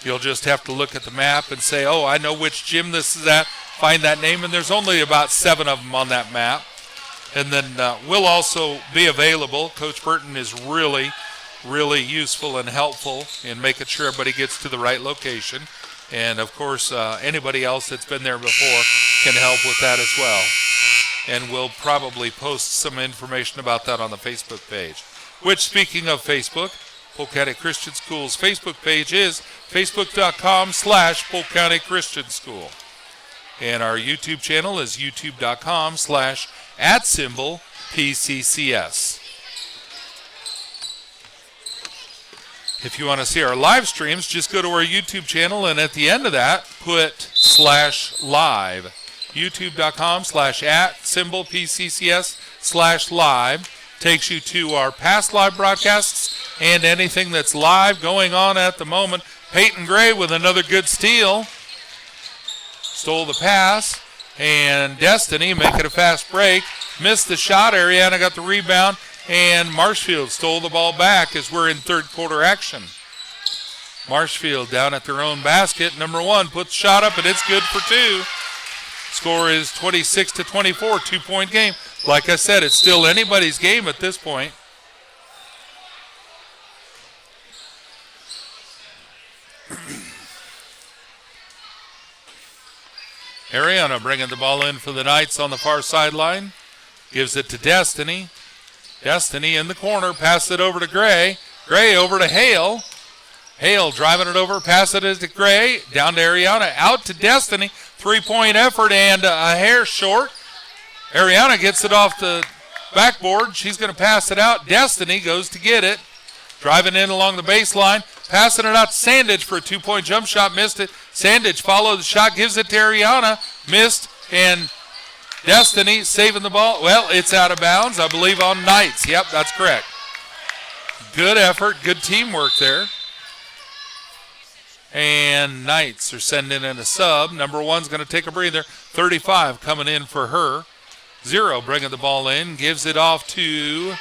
You'll just have to look at the map and say, oh, I know which gym this is at, find that name, and there's only about 7 of them on that map. And then we'll also be available. Coach Burton is really, really useful and helpful in making sure everybody gets to the right location. And, of course, anybody else that's been there before can help with that as well. And we'll probably post some information about that on the Facebook page. Which, speaking of Facebook, Polk County Christian School's Facebook page is facebook.com/Polk County Christian School. And our YouTube channel is youtube.com/@PCCS. If you want to see our live streams, just go to our YouTube channel, and at the end of that, put /live. youtube.com/@PCCS/live takes you to our past live broadcasts and anything that's live going on at the moment. Peyton Gray with another good steal. Stole the pass, and Destiny making a fast break. Missed the shot. Ariana got the rebound, and Marshfield stole the ball back as we're in third quarter action. Marshfield down at their own basket. Number 1 puts shot up, and it's good for 2. Score is 26-24, 2-point game. Like I said, it's still anybody's game at this point. Ariana bringing the ball in for the Knights on the far sideline. Gives it to Destiny. Destiny in the corner. Pass it over to Gray. Gray over to Hale. Hale driving it over. Pass it to Gray. Down to Ariana. Out to Destiny. 3-point effort and a hair short. Ariana gets it off the backboard. She's going to pass it out. Destiny goes to get it. Driving in along the baseline. Passing it out to Sandage for a 2-point jump shot. Missed it. Sandage followed the shot. Gives it to Ariana. Missed. And Destiny saving the ball. Well, it's out of bounds, I believe, on Knights. Yep, that's correct. Good effort. Good teamwork there. And Knights are sending in a sub. Number 1's going to take a breather. 35 coming in for her. 0 bringing the ball in. Gives it off to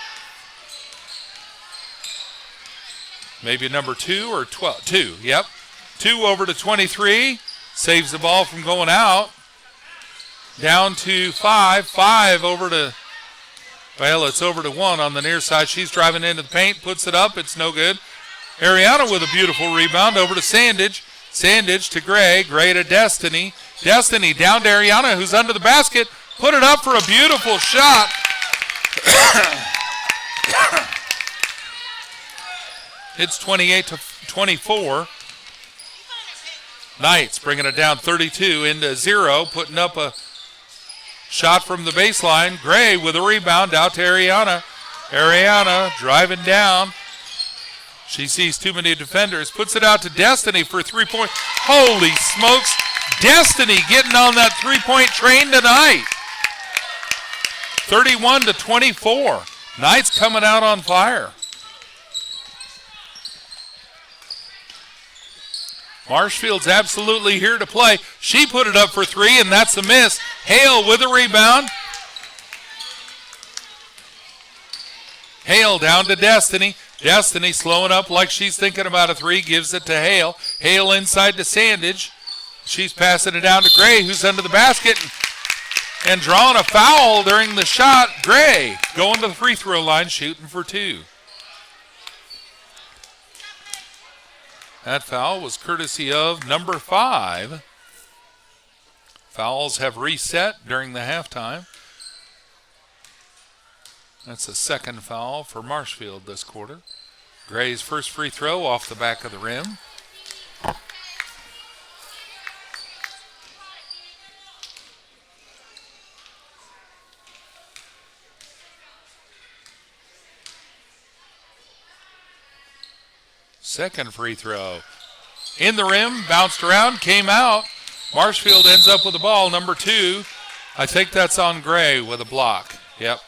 maybe number 2 or 12. 2, yep. 2 over to 23. Saves the ball from going out. Down to 5. 5 over to, well, it's over to 1 on the near side. She's driving into the paint. Puts it up. It's no good. Ariana with a beautiful rebound over to Sandage. Sandage to Gray. Gray to Destiny. Destiny down to Ariana, who's under the basket. Put it up for a beautiful shot. It's 28-24. Knights bringing it down 32 into 0. Putting up a shot from the baseline. Gray with a rebound out to Ariana. Ariana driving down. She sees too many defenders, puts it out to Destiny for a 3-point. Holy smokes, Destiny getting on that 3-point train tonight. 31-24. Knights coming out on fire. Marshfield's absolutely here to play. She put it up for 3, and that's a miss. Hale with a rebound. Hale down to Destiny. Destiny slowing up like she's thinking about a 3, gives it to Hale. Hale inside to Sandage. She's passing it down to Gray, who's under the basket and drawing a foul during the shot. Gray going to the free throw line, shooting for 2. That foul was courtesy of number 5. Fouls have reset during the halftime. That's the second foul for Marshfield this quarter. Gray's first free throw off the back of the rim. Second free throw. In the rim, bounced around, came out. Marshfield ends up with the ball, number 2. I think that's on Gray with a block. Yep.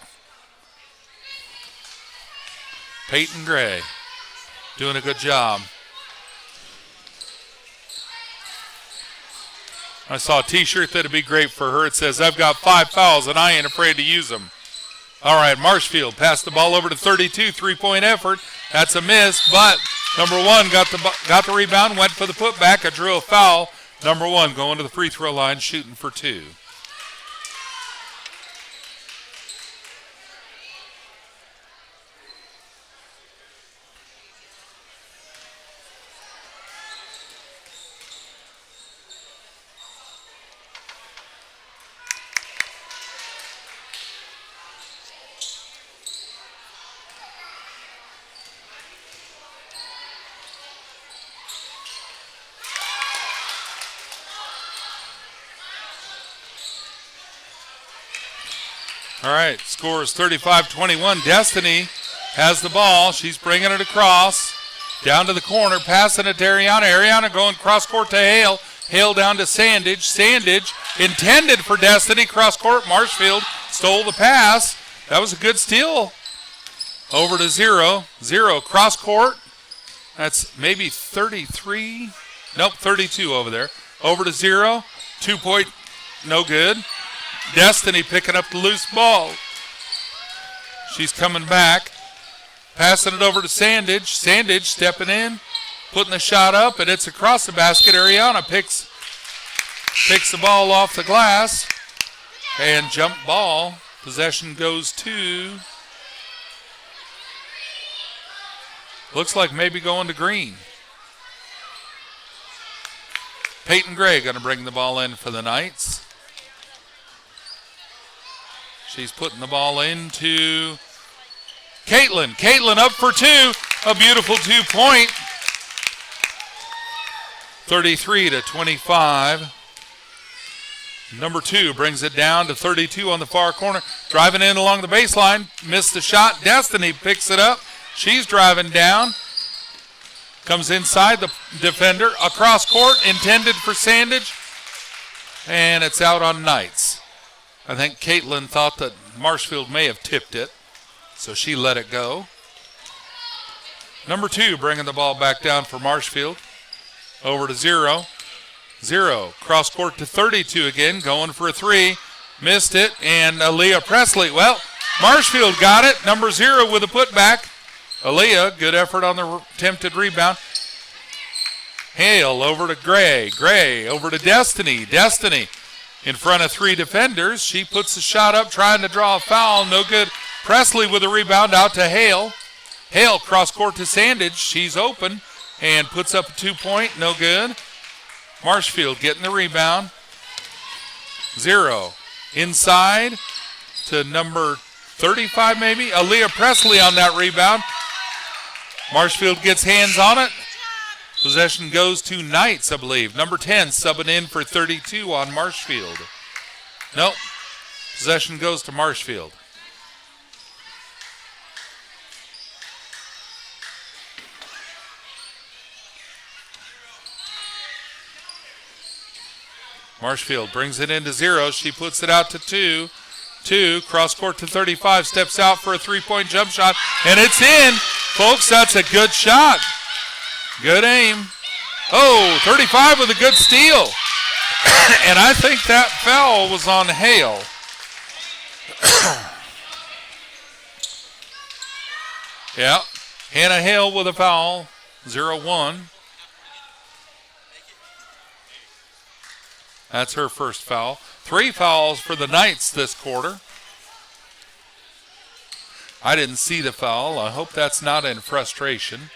Peyton Gray doing a good job. I saw a t-shirt that'd be great for her. It says, "I've got 5 fouls and I ain't afraid to use them." All right, Marshfield passed the ball over to 32, 3-point effort. That's a miss, but number 1 got the rebound, went for the putback, drew a foul. Number 1 going to the free throw line, shooting for 2. All right, score is 35-21. Destiny has the ball. She's bringing it across, down to the corner, passing it to Ariana. Ariana going cross court to Hale. Hale down to Sandage. Sandage intended for Destiny. Cross court, Marshfield stole the pass. That was a good steal. Over to Zero. Zero cross court. That's maybe 33. Nope, 32 over there. Over to Zero. 2-point, no good. Destiny picking up the loose ball. She's coming back, passing it over to Sandage. Sandage stepping in, putting the shot up, and it's across the basket. Ariana picks the ball off the glass, and jump ball. Possession goes to, looks like maybe going to Green. Peyton Gray going to bring the ball in for the Knights. She's putting the ball into Caitlin. Caitlin up for 2. A beautiful 2-point. 33-25. Number 2 brings it down to 32 on the far corner. Driving in along the baseline. Missed the shot. Destiny picks it up. She's driving down. Comes inside the defender. Across court. Intended for Sandage. And it's out on Knights. I think Caitlin thought that Marshfield may have tipped it, so she let it go. Number 2 bringing the ball back down for Marshfield. Over to Zero. Zero cross court to 32 again, going for a 3. Missed it, and Aaliyah Presley. Well, Marshfield got it. Number 0 with a putback. Aaliyah, good effort on the attempted rebound. Hale over to Gray. Gray over to Destiny. Destiny in front of 3 defenders. She puts the shot up, trying to draw a foul. No good. Presley with a rebound out to Hale. Hale cross court to Sandage. She's open and puts up a 2-point. No good. Marshfield getting the rebound. 0 inside to number 35 maybe. Aaliyah Presley on that rebound. Marshfield gets hands on it. Possession goes to Knights, I believe. Number 10 subbing in for 32 on Marshfield. Nope. Possession goes to Marshfield. Marshfield brings it into 0. She puts it out to 2. 2, cross court to 35, steps out for a three-point jump shot, and it's in. Folks, that's a good shot. Good aim. Oh, 35 with a good steal. And I think that foul was on Hale. Yeah, Hannah Hale with a foul, 0-1. That's her first foul. 3 fouls for the Knights this quarter. I didn't see the foul. I hope that's not in frustration.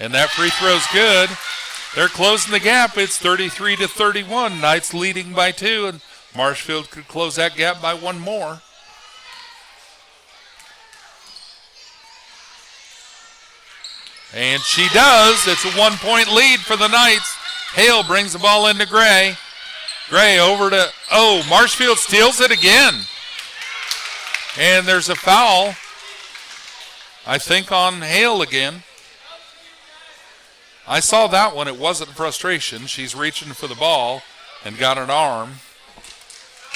And that free throw's good. They're closing the gap. It's 33-31. Knights leading by 2, and Marshfield could close that gap by 1 more. And she does. It's a 1-point lead for the Knights. Hale brings the ball into Gray. Gray over to, Marshfield steals it again. And there's a foul, I think, on Hale again. I saw that one. It wasn't frustration. She's reaching for the ball and got an arm.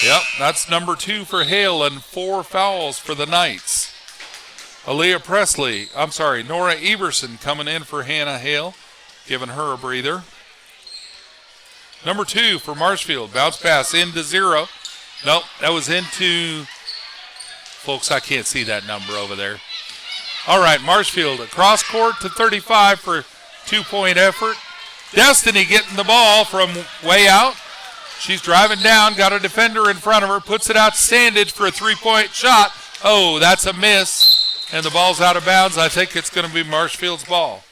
Yep, that's number 2 for Hale and 4 fouls for the Knights. Nora Everson coming in for Hannah Hale, giving her a breather. Number 2 for Marshfield, bounce pass into 0. Nope, that was into, folks, I can't see that number over there. All right, Marshfield, across court to 35 for 2-point effort. Destiny getting the ball from way out. She's driving down, got a defender in front of her, puts it out to Sandage for a 3-point shot. Oh, that's a miss. And the ball's out of bounds. I think it's going to be Marshfield's ball.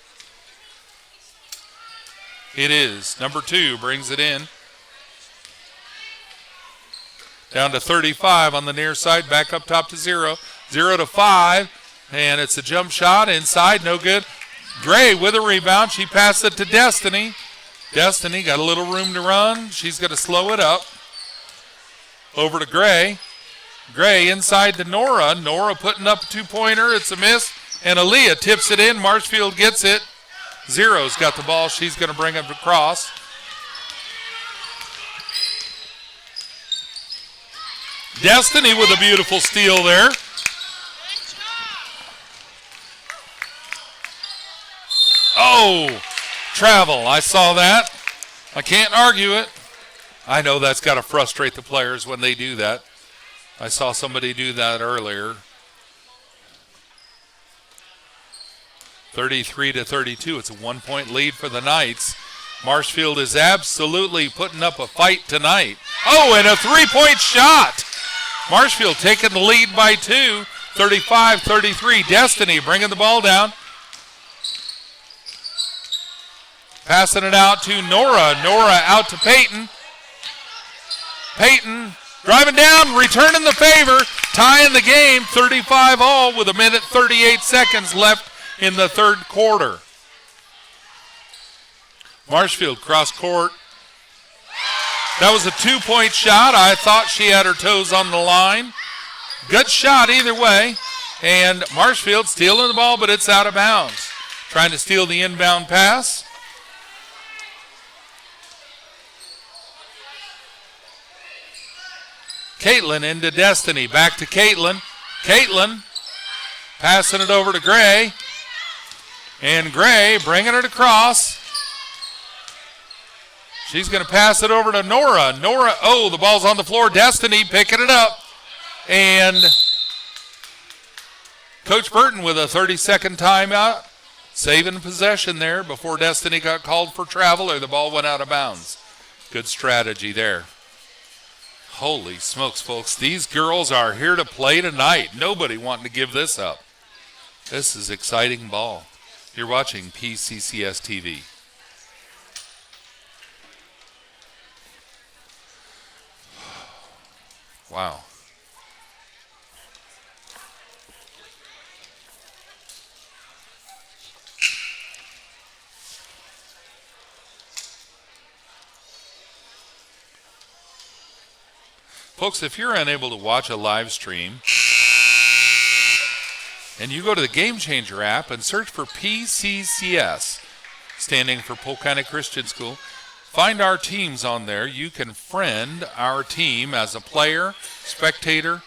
It is. Number 2 brings it in. Down to 35 on the near side. Back up top to 0. 0-5. And it's a jump shot inside. No good. Gray with a rebound. She passed it to Destiny. Destiny got a little room to run. She's going to slow it up. Over to Gray. Gray inside to Nora. Nora putting up a 2-pointer. It's a miss. And Aaliyah tips it in. Marshfield gets it. 0's got the ball. She's going to bring it across. Destiny with a beautiful steal there. Oh, travel. I saw that. I can't argue it. I know that's got to frustrate the players when they do that. I saw somebody do that earlier. 33-32. It's a 1-point lead for the Knights. Marshfield is absolutely putting up a fight tonight. Oh, and a 3-point shot. Marshfield taking the lead by 2. 35-33. Destiny bringing the ball down. Passing it out to Nora. Nora out to Peyton. Peyton driving down, returning the favor, tying the game 35-all with 1:38 seconds left in the third quarter. Marshfield cross court. That was a 2-point shot. I thought she had her toes on the line. Good shot either way. And Marshfield stealing the ball, but it's out of bounds. Trying to steal the inbound pass. Caitlin into Destiny. Back to Caitlin. Caitlin passing it over to Gray. And Gray bringing it across. She's going to pass it over to Nora. Nora, the ball's on the floor. Destiny picking it up. And Coach Burton with a 30-second timeout. Saving possession there before Destiny got called for travel or the ball went out of bounds. Good strategy there. Holy smokes, folks. These girls are here to play tonight. Nobody wanting to give this up. This is exciting ball. You're watching PCCS TV. Wow. Folks, if you're unable to watch a live stream, and you go to the Game Changer app and search for PCCS, standing for Polk County Christian School, Find our teams on there. You can friend our team as a player, spectator,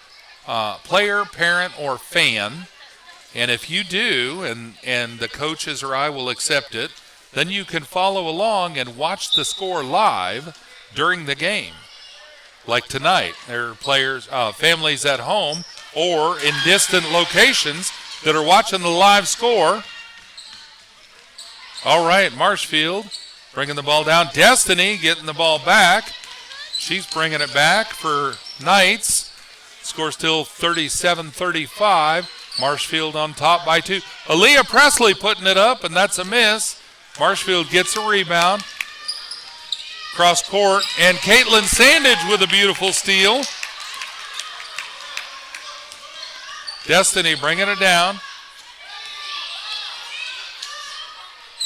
player, parent, or fan. And if you do, and the coaches or I will accept it, then you can follow along and watch the score live during the game. Like tonight, there are players, families at home or in distant locations that are watching the live score. All right, Marshfield bringing the ball down. Destiny getting the ball back. She's bringing it back for Knights. Score still 37-35. Marshfield on top by 2. Aaliyah Presley putting it up, and that's a miss. Marshfield gets a rebound. Cross court, and Caitlin Sandage with a beautiful steal. Destiny bringing it down.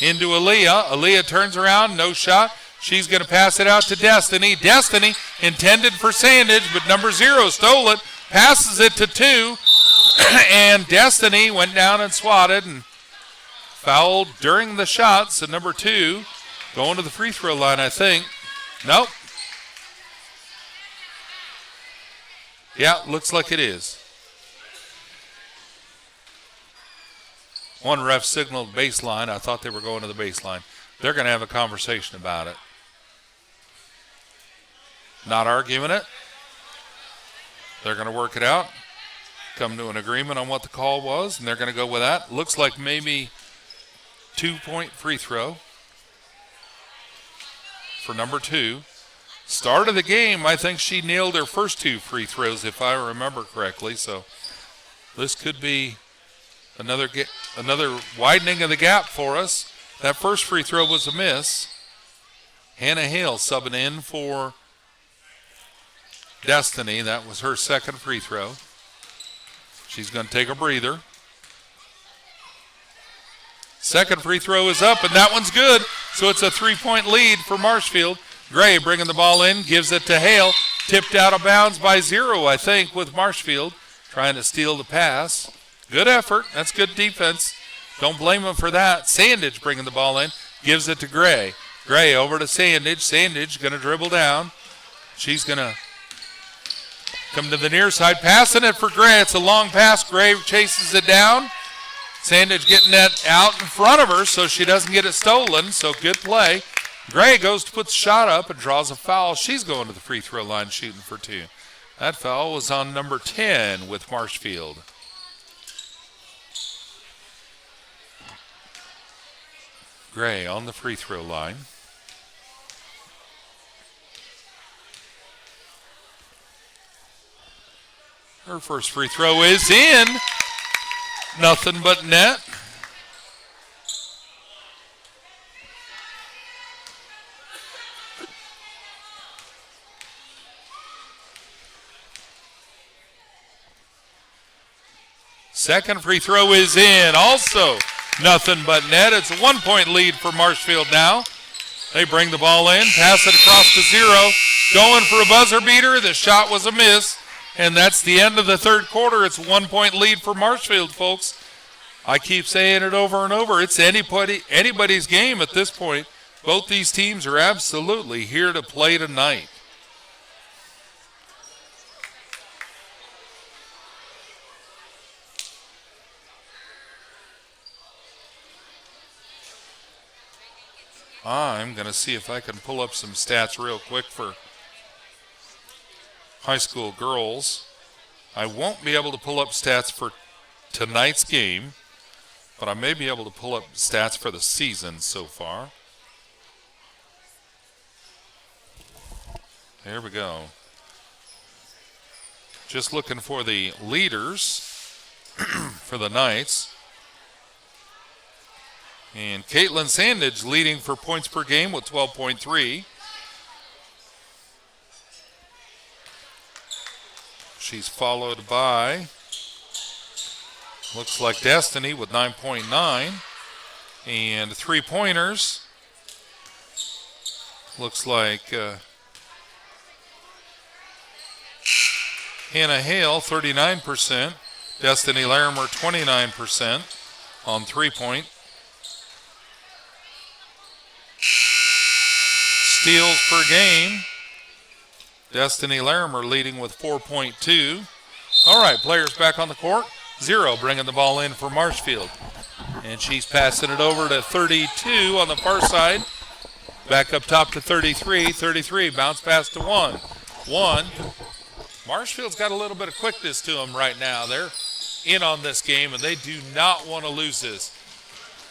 Into Aaliyah. Aaliyah turns around, no shot. She's going to pass it out to Destiny. Destiny intended for Sandage, but number 0 stole it. Passes it to 2, and Destiny went down and swatted and fouled during the shot. So number 2 going to the free throw line, I think. Nope. Yeah, looks like it is. One ref signaled baseline. I thought they were going to the baseline. They're going to have a conversation about it. Not arguing it. They're going to work it out, come to an agreement on what the call was, and they're going to go with that. Looks like maybe 2-point free throw for number 2. Start of the game, I think she nailed her first 2 free throws, if I remember correctly. So this could be another widening of the gap for us. That first free throw was a miss. Hannah Hale subbing in for Destiny. That was her second free throw. She's going to take a breather. Second free throw is up, and that one's good. So it's a 3-point lead for Marshfield. Gray bringing the ball in, gives it to Hale. Tipped out of bounds by 0, I think, with Marshfield trying to steal the pass. Good effort. That's good defense. Don't blame him for that. Sandage bringing the ball in, gives it to Gray. Gray over to Sandage. Sandage going to dribble down. She's going to come to the near side, passing it for Gray. It's a long pass. Gray chases it down. Sandage getting that out in front of her so she doesn't get it stolen, so good play. Gray goes to put the shot up and draws a foul. She's going to the free throw line shooting for 2. That foul was on number 10 with Marshfield. Gray on the free throw line. Her first free throw is in. Nothing but net. Second free throw is in. Also nothing but net. It's a 1-point lead for Marshfield now. They bring the ball in, pass it across to 0. Going for a buzzer beater. The shot was a miss. And that's the end of the third quarter. It's a 1-point lead for Marshfield, folks. I keep saying it over and over. It's anybody's game at this point. Both these teams are absolutely here to play tonight. I'm going to see if I can pull up some stats real quick for high school girls. I won't be able to pull up stats for tonight's game, but I may be able to pull up stats for the season so far. There we go. Just looking for the leaders for the Knights. And Caitlin Sandage leading for points per game with 12.3. She's followed by, looks like Destiny with 9.9. And 3-pointers. Looks like Hannah Hale, 39%. Destiny Larimer, 29% on 3-point. steals per game. Destiny Larimer leading with 4.2. All right, players back on the court. 0 bringing the ball in for Marshfield. And she's passing it over to 32 on the far side. Back up top to 33. 33, bounce pass to 1. 1. Marshfield's got a little bit of quickness to them right now. They're in on this game, and they do not want to lose this.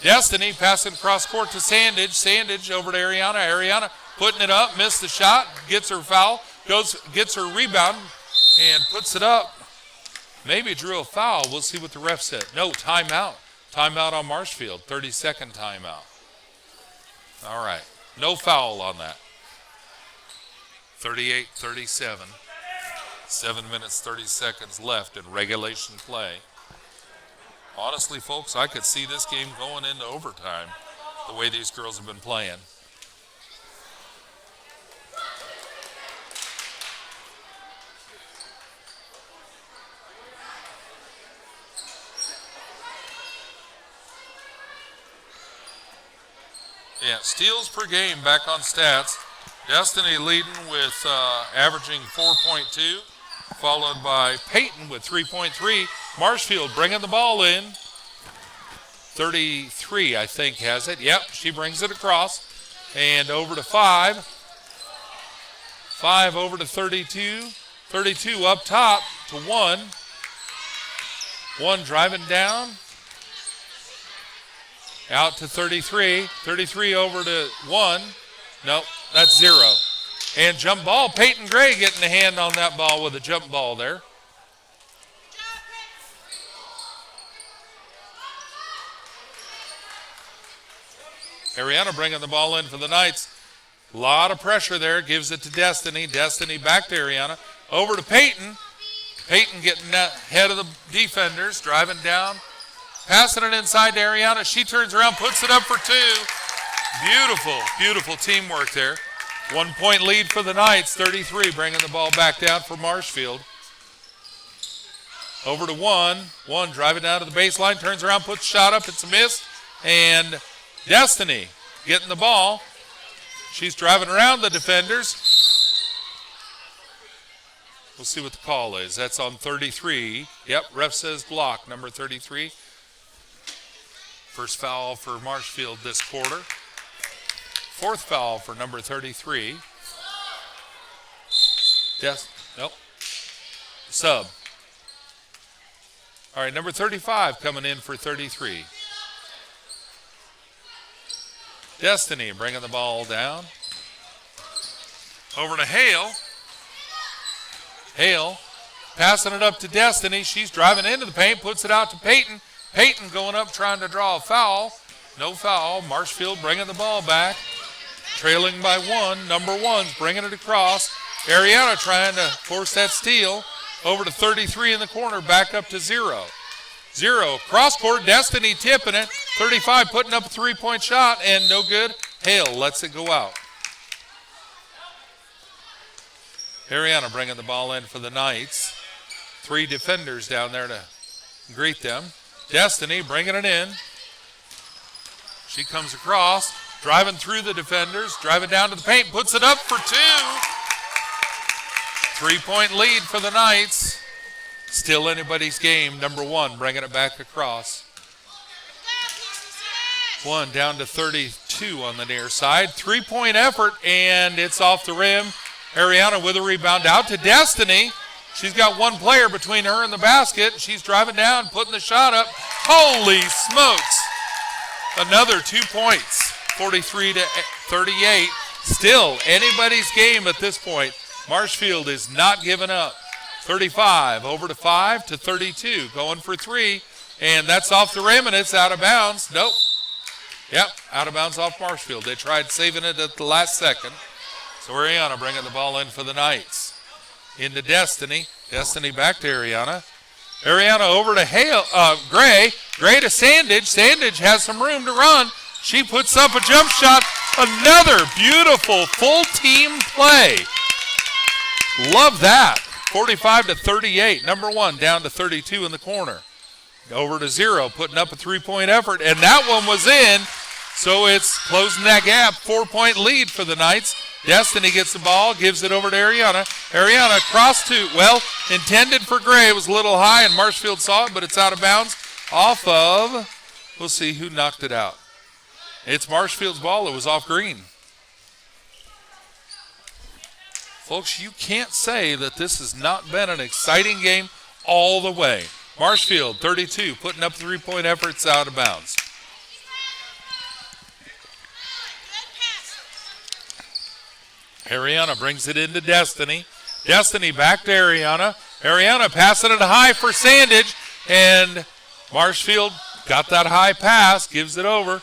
Destiny passing cross court to Sandage. Sandage over to Ariana. Ariana putting it up, missed the shot, gets her foul, gets her rebound, and puts it up. Maybe drew a foul. We'll see what the ref said. No, timeout. Timeout on Marshfield. 30-second timeout. All right. No foul on that. 38-37. 7 minutes, 30 seconds left in regulation play. Honestly, folks, I could see this game going into overtime the way these girls have been playing. Yeah, steals per game back on stats. Destiny leading with averaging 4.2, followed by Peyton with 3.3. Marshfield bringing the ball in. 33, I think, has it. Yep, she brings it across. And over to 5. 5 over to 32. 32 up top to 1. 1 driving down. Out to 33. 33 over to 1. Nope, that's 0. And jump ball. Peyton Gray getting a hand on that ball with a jump ball there. Ariana bringing the ball in for the Knights. A lot of pressure there. Gives it to Destiny. Destiny back to Ariana. Over to Peyton. Peyton getting ahead of the defenders. Driving down. Passing it inside to Ariana. She turns around, puts it up for 2. Beautiful, beautiful teamwork there. 1 point lead for the Knights. 33 bringing the ball back down for Marshfield. Over to 1. 1 driving down to the baseline. Turns around, puts a shot up. It's a miss. And Destiny getting the ball. She's driving around the defenders. We'll see what the call is. That's on 33. Yep, ref says block, number 33. First foul for Marshfield this quarter. 4th foul for number 33. Yes, nope. Sub. All right, number 35 coming in for 33. Destiny bringing the ball down. Over to Hale. Hale passing it up to Destiny. She's driving into the paint, puts it out to Peyton. Peyton going up trying to draw a foul. No foul. Marshfield bringing the ball back. Trailing by 1. Number 1's bringing it across. Ariana trying to force that steal. Over to 33 in the corner, back up to 0. 0. Cross court, Destiny tipping it. 35 putting up a 3-point shot, and no good. Hale lets it go out. Ariana bringing the ball in for the Knights. 3 defenders down there to greet them. Destiny bringing it in. She comes across, driving through the defenders, driving down to the paint, puts it up for 2. 3-point lead for the Knights. Still anybody's game. Number 1 bringing it back across. 1 down to 32 on the near side. 3-point effort, and it's off the rim. Ariana with a rebound out to Destiny. She's got 1 player between her and the basket. She's driving down, putting the shot up. Holy smokes. Another 2 points. 43 to 38. Still anybody's game at this point. Marshfield is not giving up. 35 over to 5 to 32. Going for 3. And that's off the rim, and it's out of bounds. Nope. Yep, out of bounds off Marshfield. They tried saving it at the last second. So Ariana bringing the ball in for the Knights. Into Destiny. Destiny back to Ariana. Ariana over to Gray. Gray to Sandage. Sandage has some room to run. She puts up a jump shot. Another beautiful full team play. Love that. 45 to 38. Number 1 down to 32 in the corner. Over to 0, putting up a 3-point effort. And that one was in. So it's closing that gap. 4-point lead for the Knights. Destiny gets the ball, gives it over to Ariana. Ariana cross to, well, intended for Gray. It was a little high, and Marshfield saw it, but it's out of bounds off of, we'll see who knocked it out. It's Marshfield's ball. It was off Green. Folks, you can't say that this has not been an exciting game all the way. Marshfield, 32, putting up 3-point efforts out of bounds. Ariana brings it into Destiny. Destiny back to Ariana. Ariana passing it high for Sandage, and Marshfield got that high pass, gives it over.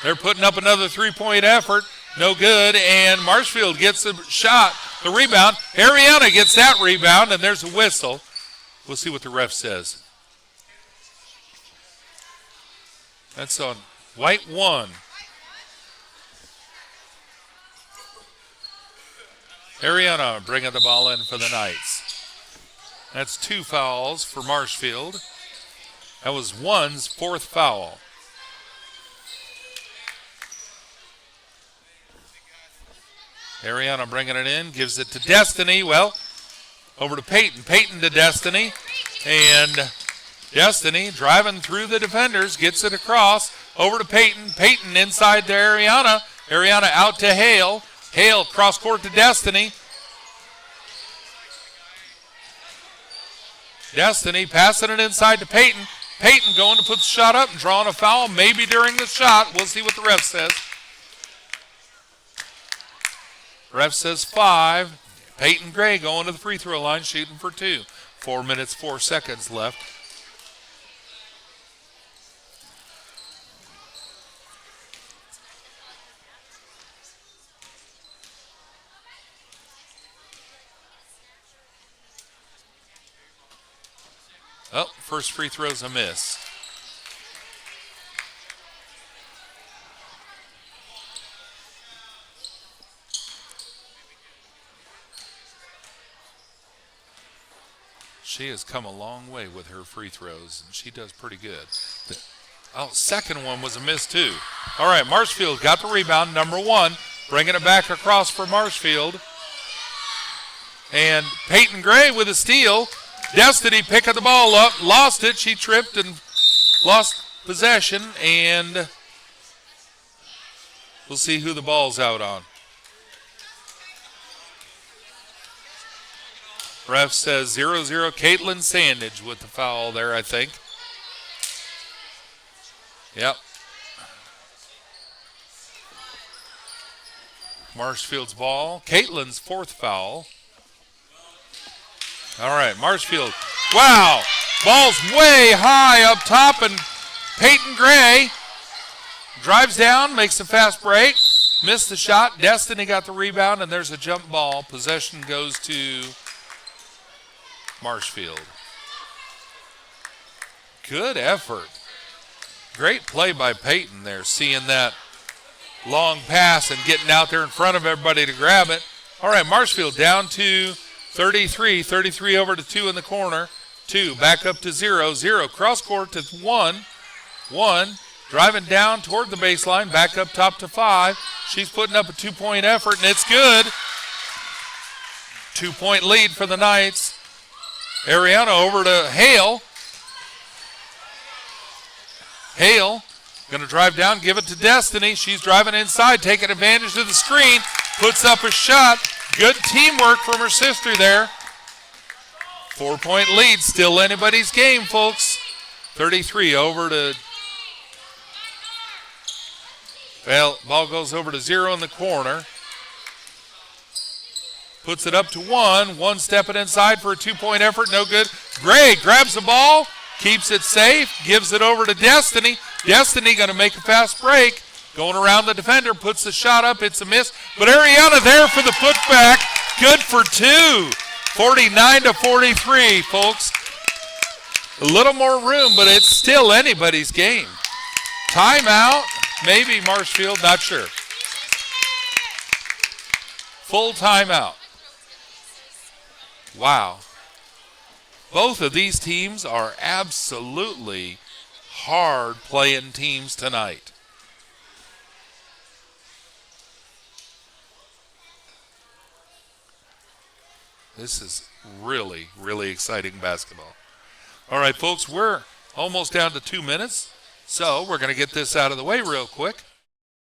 They're putting up another 3-point effort. No good, and Marshfield gets the shot, the rebound. Ariana gets that rebound, and there's a whistle. We'll see what the ref says. That's on white 1. Ariana bringing the ball in for the Knights. That's 2 fouls for Marshfield. That was 1's 4th foul. Ariana bringing it in, gives it to Destiny. Well, over to Peyton. Peyton to Destiny. And Destiny driving through the defenders, gets it across. Over to Peyton. Peyton inside to Ariana. Ariana out to Hale. Hale cross court to Destiny. Destiny passing it inside to Peyton. Peyton going to put the shot up and drawing a foul, maybe during the shot. We'll see what the ref says. Ref says 5. Peyton Gray going to the free throw line, shooting for 2. 4 minutes, 4 seconds left. Oh, first free throw's a miss. She has come a long way with her free throws, and she does pretty good. Second one was a miss, too. All right, Marshfield got the rebound, number 1, bringing it back across for Marshfield. And Peyton Gray with a steal. Destiny picking the ball up, lost it. She tripped and lost possession, and we'll see who the ball's out on. Ref says 0-0. Caitlin Sandage with the foul there, I think. Yep. Marshfield's ball. Caitlin's 4th foul. All right, Marshfield. Wow! Ball's way high up top, and Peyton Gray drives down, makes a fast break, missed the shot. Destiny got the rebound, and there's a jump ball. Possession goes to Marshfield. Good effort. Great play by Peyton there, seeing that long pass and getting out there in front of everybody to grab it. All right, Marshfield down to 33. 33 over to 2 in the corner. 2 back up to 0. 0 cross court to 1. 1 driving down toward the baseline, back up top to 5. She's putting up a 2-point effort, and it's good. 2-point lead for the Knights. Ariana over to Hale. Hale going to drive down, give it to Destiny. She's driving inside, taking advantage of the screen. Puts up a shot. Good teamwork from her sister there. 4-point lead, still anybody's game, folks. 33 over to, well, ball goes over to 0 in the corner. Puts it up to 1. 1 stepping inside for a 2-point effort. No good. Gray grabs the ball, keeps it safe, gives it over to Destiny. Destiny going to make a fast break. Going around the defender, puts the shot up. It's a miss. But Ariana there for the putback. Good for 2. 49-43, folks. A little more room, but it's still anybody's game. Timeout. Maybe Marshfield, not sure. Full timeout. Wow. Both of these teams are absolutely hard playing teams tonight. This is really, really exciting basketball. All right, folks, we're almost down to 2 minutes, so we're going to get this out of the way real quick.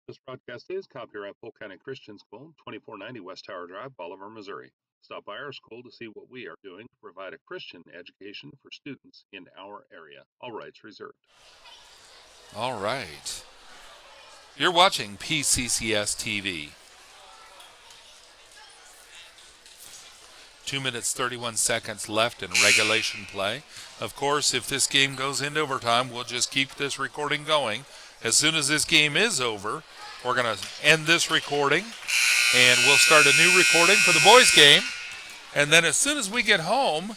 This broadcast is copyright Polk County Christian School, 2490 West Tower Drive, Bolivar, Missouri. Stop by our school to see what we are doing to provide a Christian education for students in our area. All rights reserved. All right. You're watching PCCS TV. 2 minutes, 31 seconds left in regulation play. Of course, if this game goes into overtime, we'll just keep this recording going. As soon as this game is over, we're going to end this recording, and we'll start a new recording for the boys' game. And then as soon as we get home,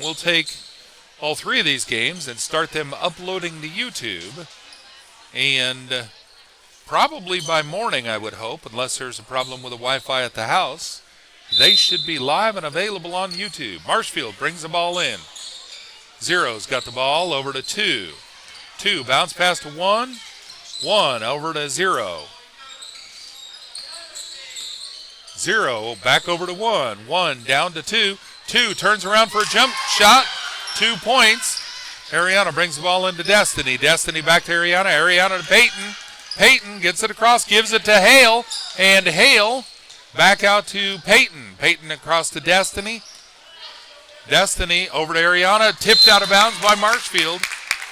we'll take all three of these games and start them uploading to YouTube. And probably by morning, I would hope, unless there's a problem with the Wi-Fi at the house, they should be live and available on YouTube. Marshfield brings the ball in. Zero's got the ball over to 2. 2, bounce pass to 1. 1 over to 0. 0 back over to 1. 1 down to 2. 2 turns around for a jump shot. 2 points. Ariana brings the ball into Destiny. Destiny back to Ariana. Ariana to Peyton. Peyton gets it across, gives it to Hale. And Hale back out to Peyton. Peyton across to Destiny. Destiny over to Ariana. Tipped out of bounds by Marshfield.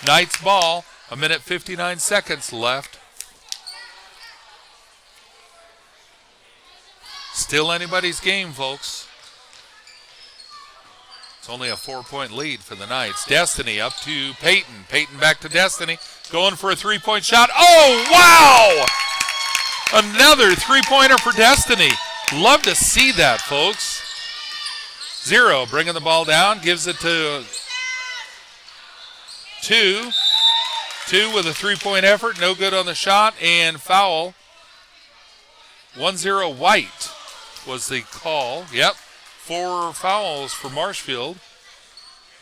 Knight's ball. 1 minute 59 seconds left. Still anybody's game, folks. It's only a 4-point lead for the Knights. Destiny up to Peyton. Peyton back to Destiny. Going for a 3-point shot. Oh, wow! Another 3-pointer for Destiny. Love to see that, folks. 0 bringing the ball down. Gives it to 2. 2 with a 3-point effort. No good on the shot. And foul. 1-0 White was the call. Yep. 4 fouls for Marshfield.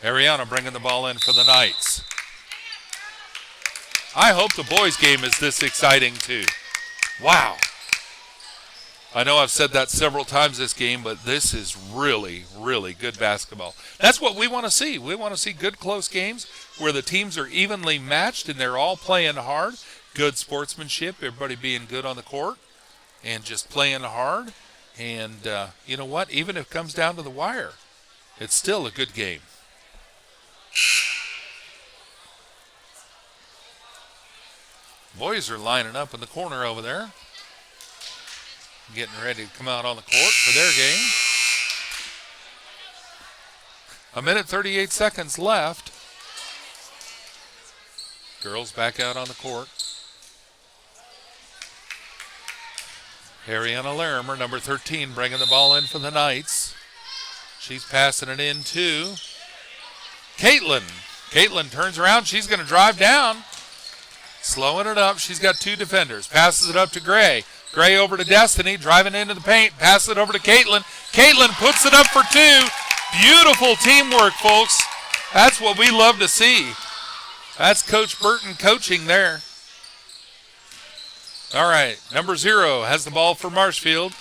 Ariana bringing the ball in for the Knights. I hope the boys' game is this exciting too. Wow. I know I've said that several times this game, but this is really, really good basketball. That's what we want to see. We want to see good, close games where the teams are evenly matched and they're all playing hard. Good sportsmanship, everybody being good on the court and just playing hard. And you know what? Even if it comes down to the wire, it's still a good game. Boys are lining up in the corner over there, getting ready to come out on the court for their game. 1 minute 38 seconds left. Girls back out on the court. Ariana Larimer, number 13, bringing the ball in for the Knights. She's passing it in to Caitlin. Caitlin turns around. She's going to drive down. Slowing it up. She's got 2 defenders. Passes it up to Gray. Gray over to Destiny. Driving into the paint. Passes it over to Caitlin. Caitlin puts it up for 2. Beautiful teamwork, folks. That's what we love to see. That's Coach Burton coaching there. All right, number 0 has the ball for Marshfield.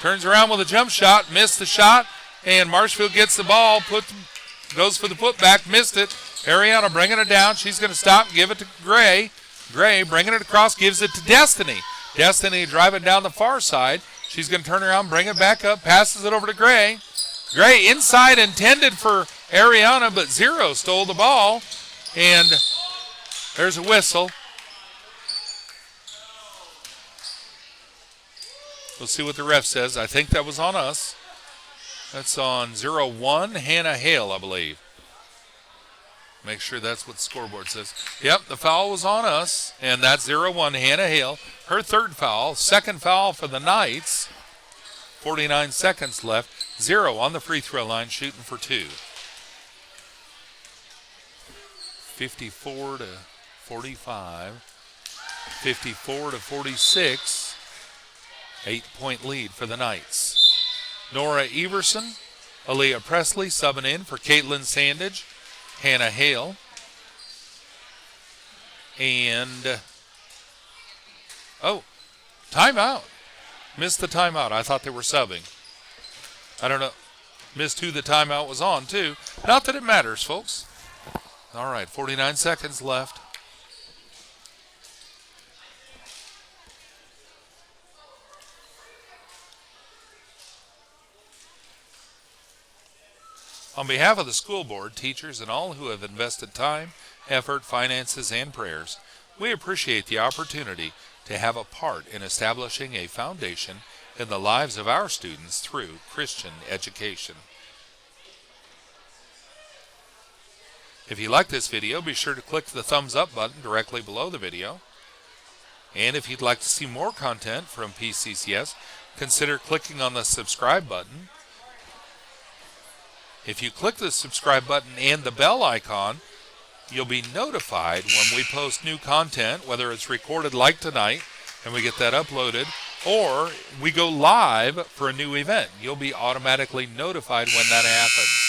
Turns around with a jump shot, missed the shot, and Marshfield gets the ball, goes for the putback, missed it. Ariana bringing it down. She's going to stop and give it to Gray. Gray bringing it across, gives it to Destiny. Destiny driving down the far side. She's going to turn around, bring it back up, passes it over to Gray. Gray inside intended for Ariana, but 0 stole the ball, and there's a whistle. We'll see what the ref says. I think that was on us. That's on 0-1, Hannah Hale, I believe. Make sure that's what the scoreboard says. Yep, the foul was on us, and that's 0-1, Hannah Hale. Her 3rd foul, 2nd foul for the Knights. 49 seconds left. 0 on the free throw line, shooting for 2. 54 to 45. 54 to 46. 8-point lead for the Knights. Nora Everson, Aaliyah Presley subbing in for Caitlin Sandage, Hannah Hale, and timeout. Missed the timeout. I thought they were subbing. I don't know. Missed who the timeout was on, too. Not that it matters, folks. All right, 49 seconds left. On behalf of the school board, teachers, and all who have invested time, effort, finances, and prayers, we appreciate the opportunity to have a part in establishing a foundation in the lives of our students through Christian education. If you like this video, be sure to click the thumbs up button directly below the video. And if you'd like to see more content from Pccs, consider clicking on the subscribe button. If you click the subscribe button and the bell icon, you'll be notified when we post new content, whether it's recorded like tonight and we get that uploaded, or we go live for a new event. You'll be automatically notified when that happens.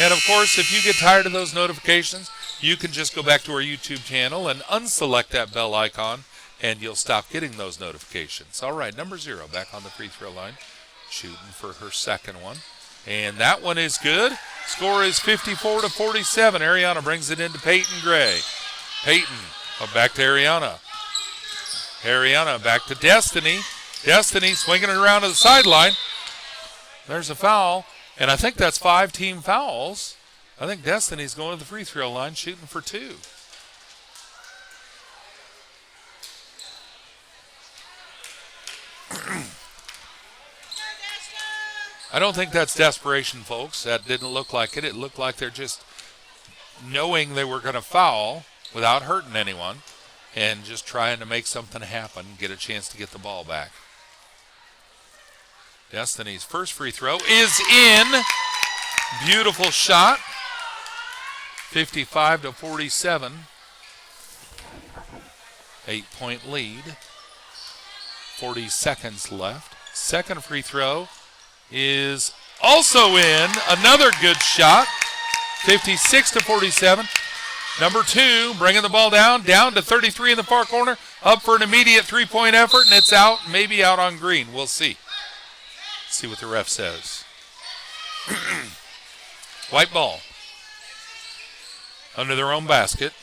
And of course, if you get tired of those notifications, you can just go back to our YouTube channel and unselect that bell icon, and you'll stop getting those notifications. All right, number 0 back on the free throw line, shooting for her second one. And that one is good. Score is 54-47. Ariana brings it into Peyton Gray. Peyton, back to Ariana. Ariana back to Destiny. Destiny swinging it around to the sideline. There's a foul. And I think that's 5 team fouls. I think Destiny's going to the free throw line shooting for 2. I don't think that's desperation, folks. That didn't look like it. It looked like they're just knowing they were going to foul without hurting anyone and just trying to make something happen, get a chance to get the ball back. Destiny's first free throw is in. Beautiful shot. 55-47. 8-point lead. 40 seconds left. Second free throw is also in. Another good shot. 56-47. Number 2 bringing the ball down to 33 in the far corner. Up for an immediate three-point effort, and it's out, maybe out on green. We'll see. See what the ref says. White ball. Under their own basket.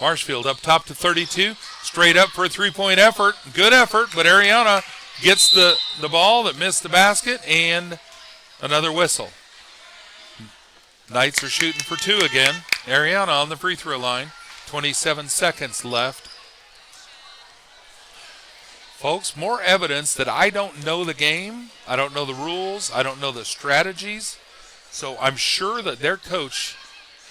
Marshfield up top to 32. Straight up for a three-point effort. Good effort, but Ariana gets the ball that missed the basket, and another whistle. Knights are shooting for 2 again. Ariana on the free throw line. 27 seconds left. Folks, more evidence that I don't know the game. I don't know the rules. I don't know the strategies. So I'm sure that their coach,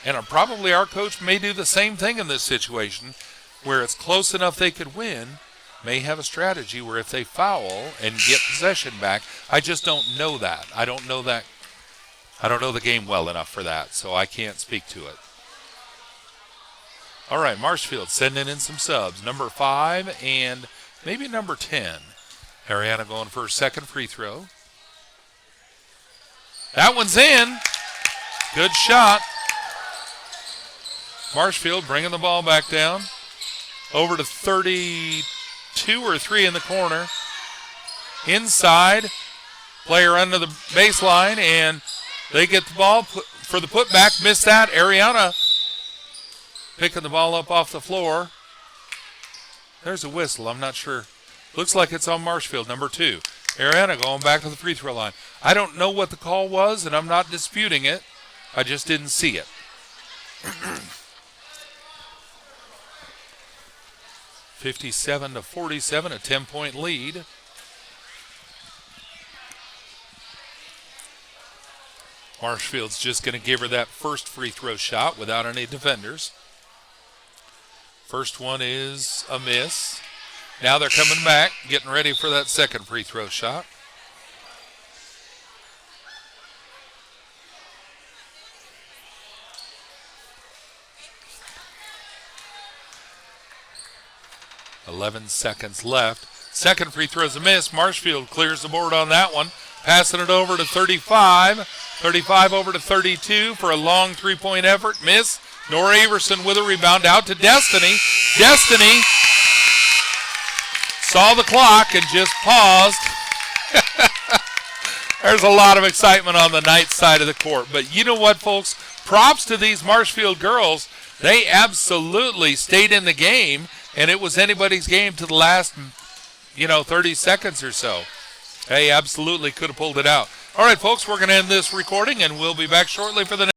and probably our coach, may do the same thing in this situation, where it's close enough they could win, may have a strategy where if they foul and get possession back, I just don't know that. I don't know that. I don't know the game well enough for that, so I can't speak to it. All right, Marshfield sending in some subs. Number 5 and maybe number 10. Ariana going for her second free throw. That one's in. Good shot. Marshfield bringing the ball back down. Over to 32 or 3 in the corner. Inside. Player under the baseline, and they get the ball for the putback. Missed that. Ariana picking the ball up off the floor. There's a whistle. I'm not sure. Looks like it's on Marshfield, number 2. Ariana going back to the free throw line. I don't know what the call was, and I'm not disputing it. I just didn't see it. 57-47, a 10-point lead. Marshfield's just going to give her that first free throw shot without any defenders. First one is a miss. Now they're coming back, getting ready for that second free throw shot. .11 seconds left. Second free throw's a miss. Marshfield clears the board on that one. Passing it over to 35. 35 over to 32 for a long three-point effort. Miss. Nora Everson with a rebound out to Destiny. Destiny saw the clock and just paused. There's a lot of excitement on the Knights side of the court. But you know what, folks? Props to these Marshfield girls. They absolutely stayed in the game, and it was anybody's game to the last, 30 seconds or so. They absolutely could have pulled it out. All right, folks, we're going to end this recording, and we'll be back shortly for the next.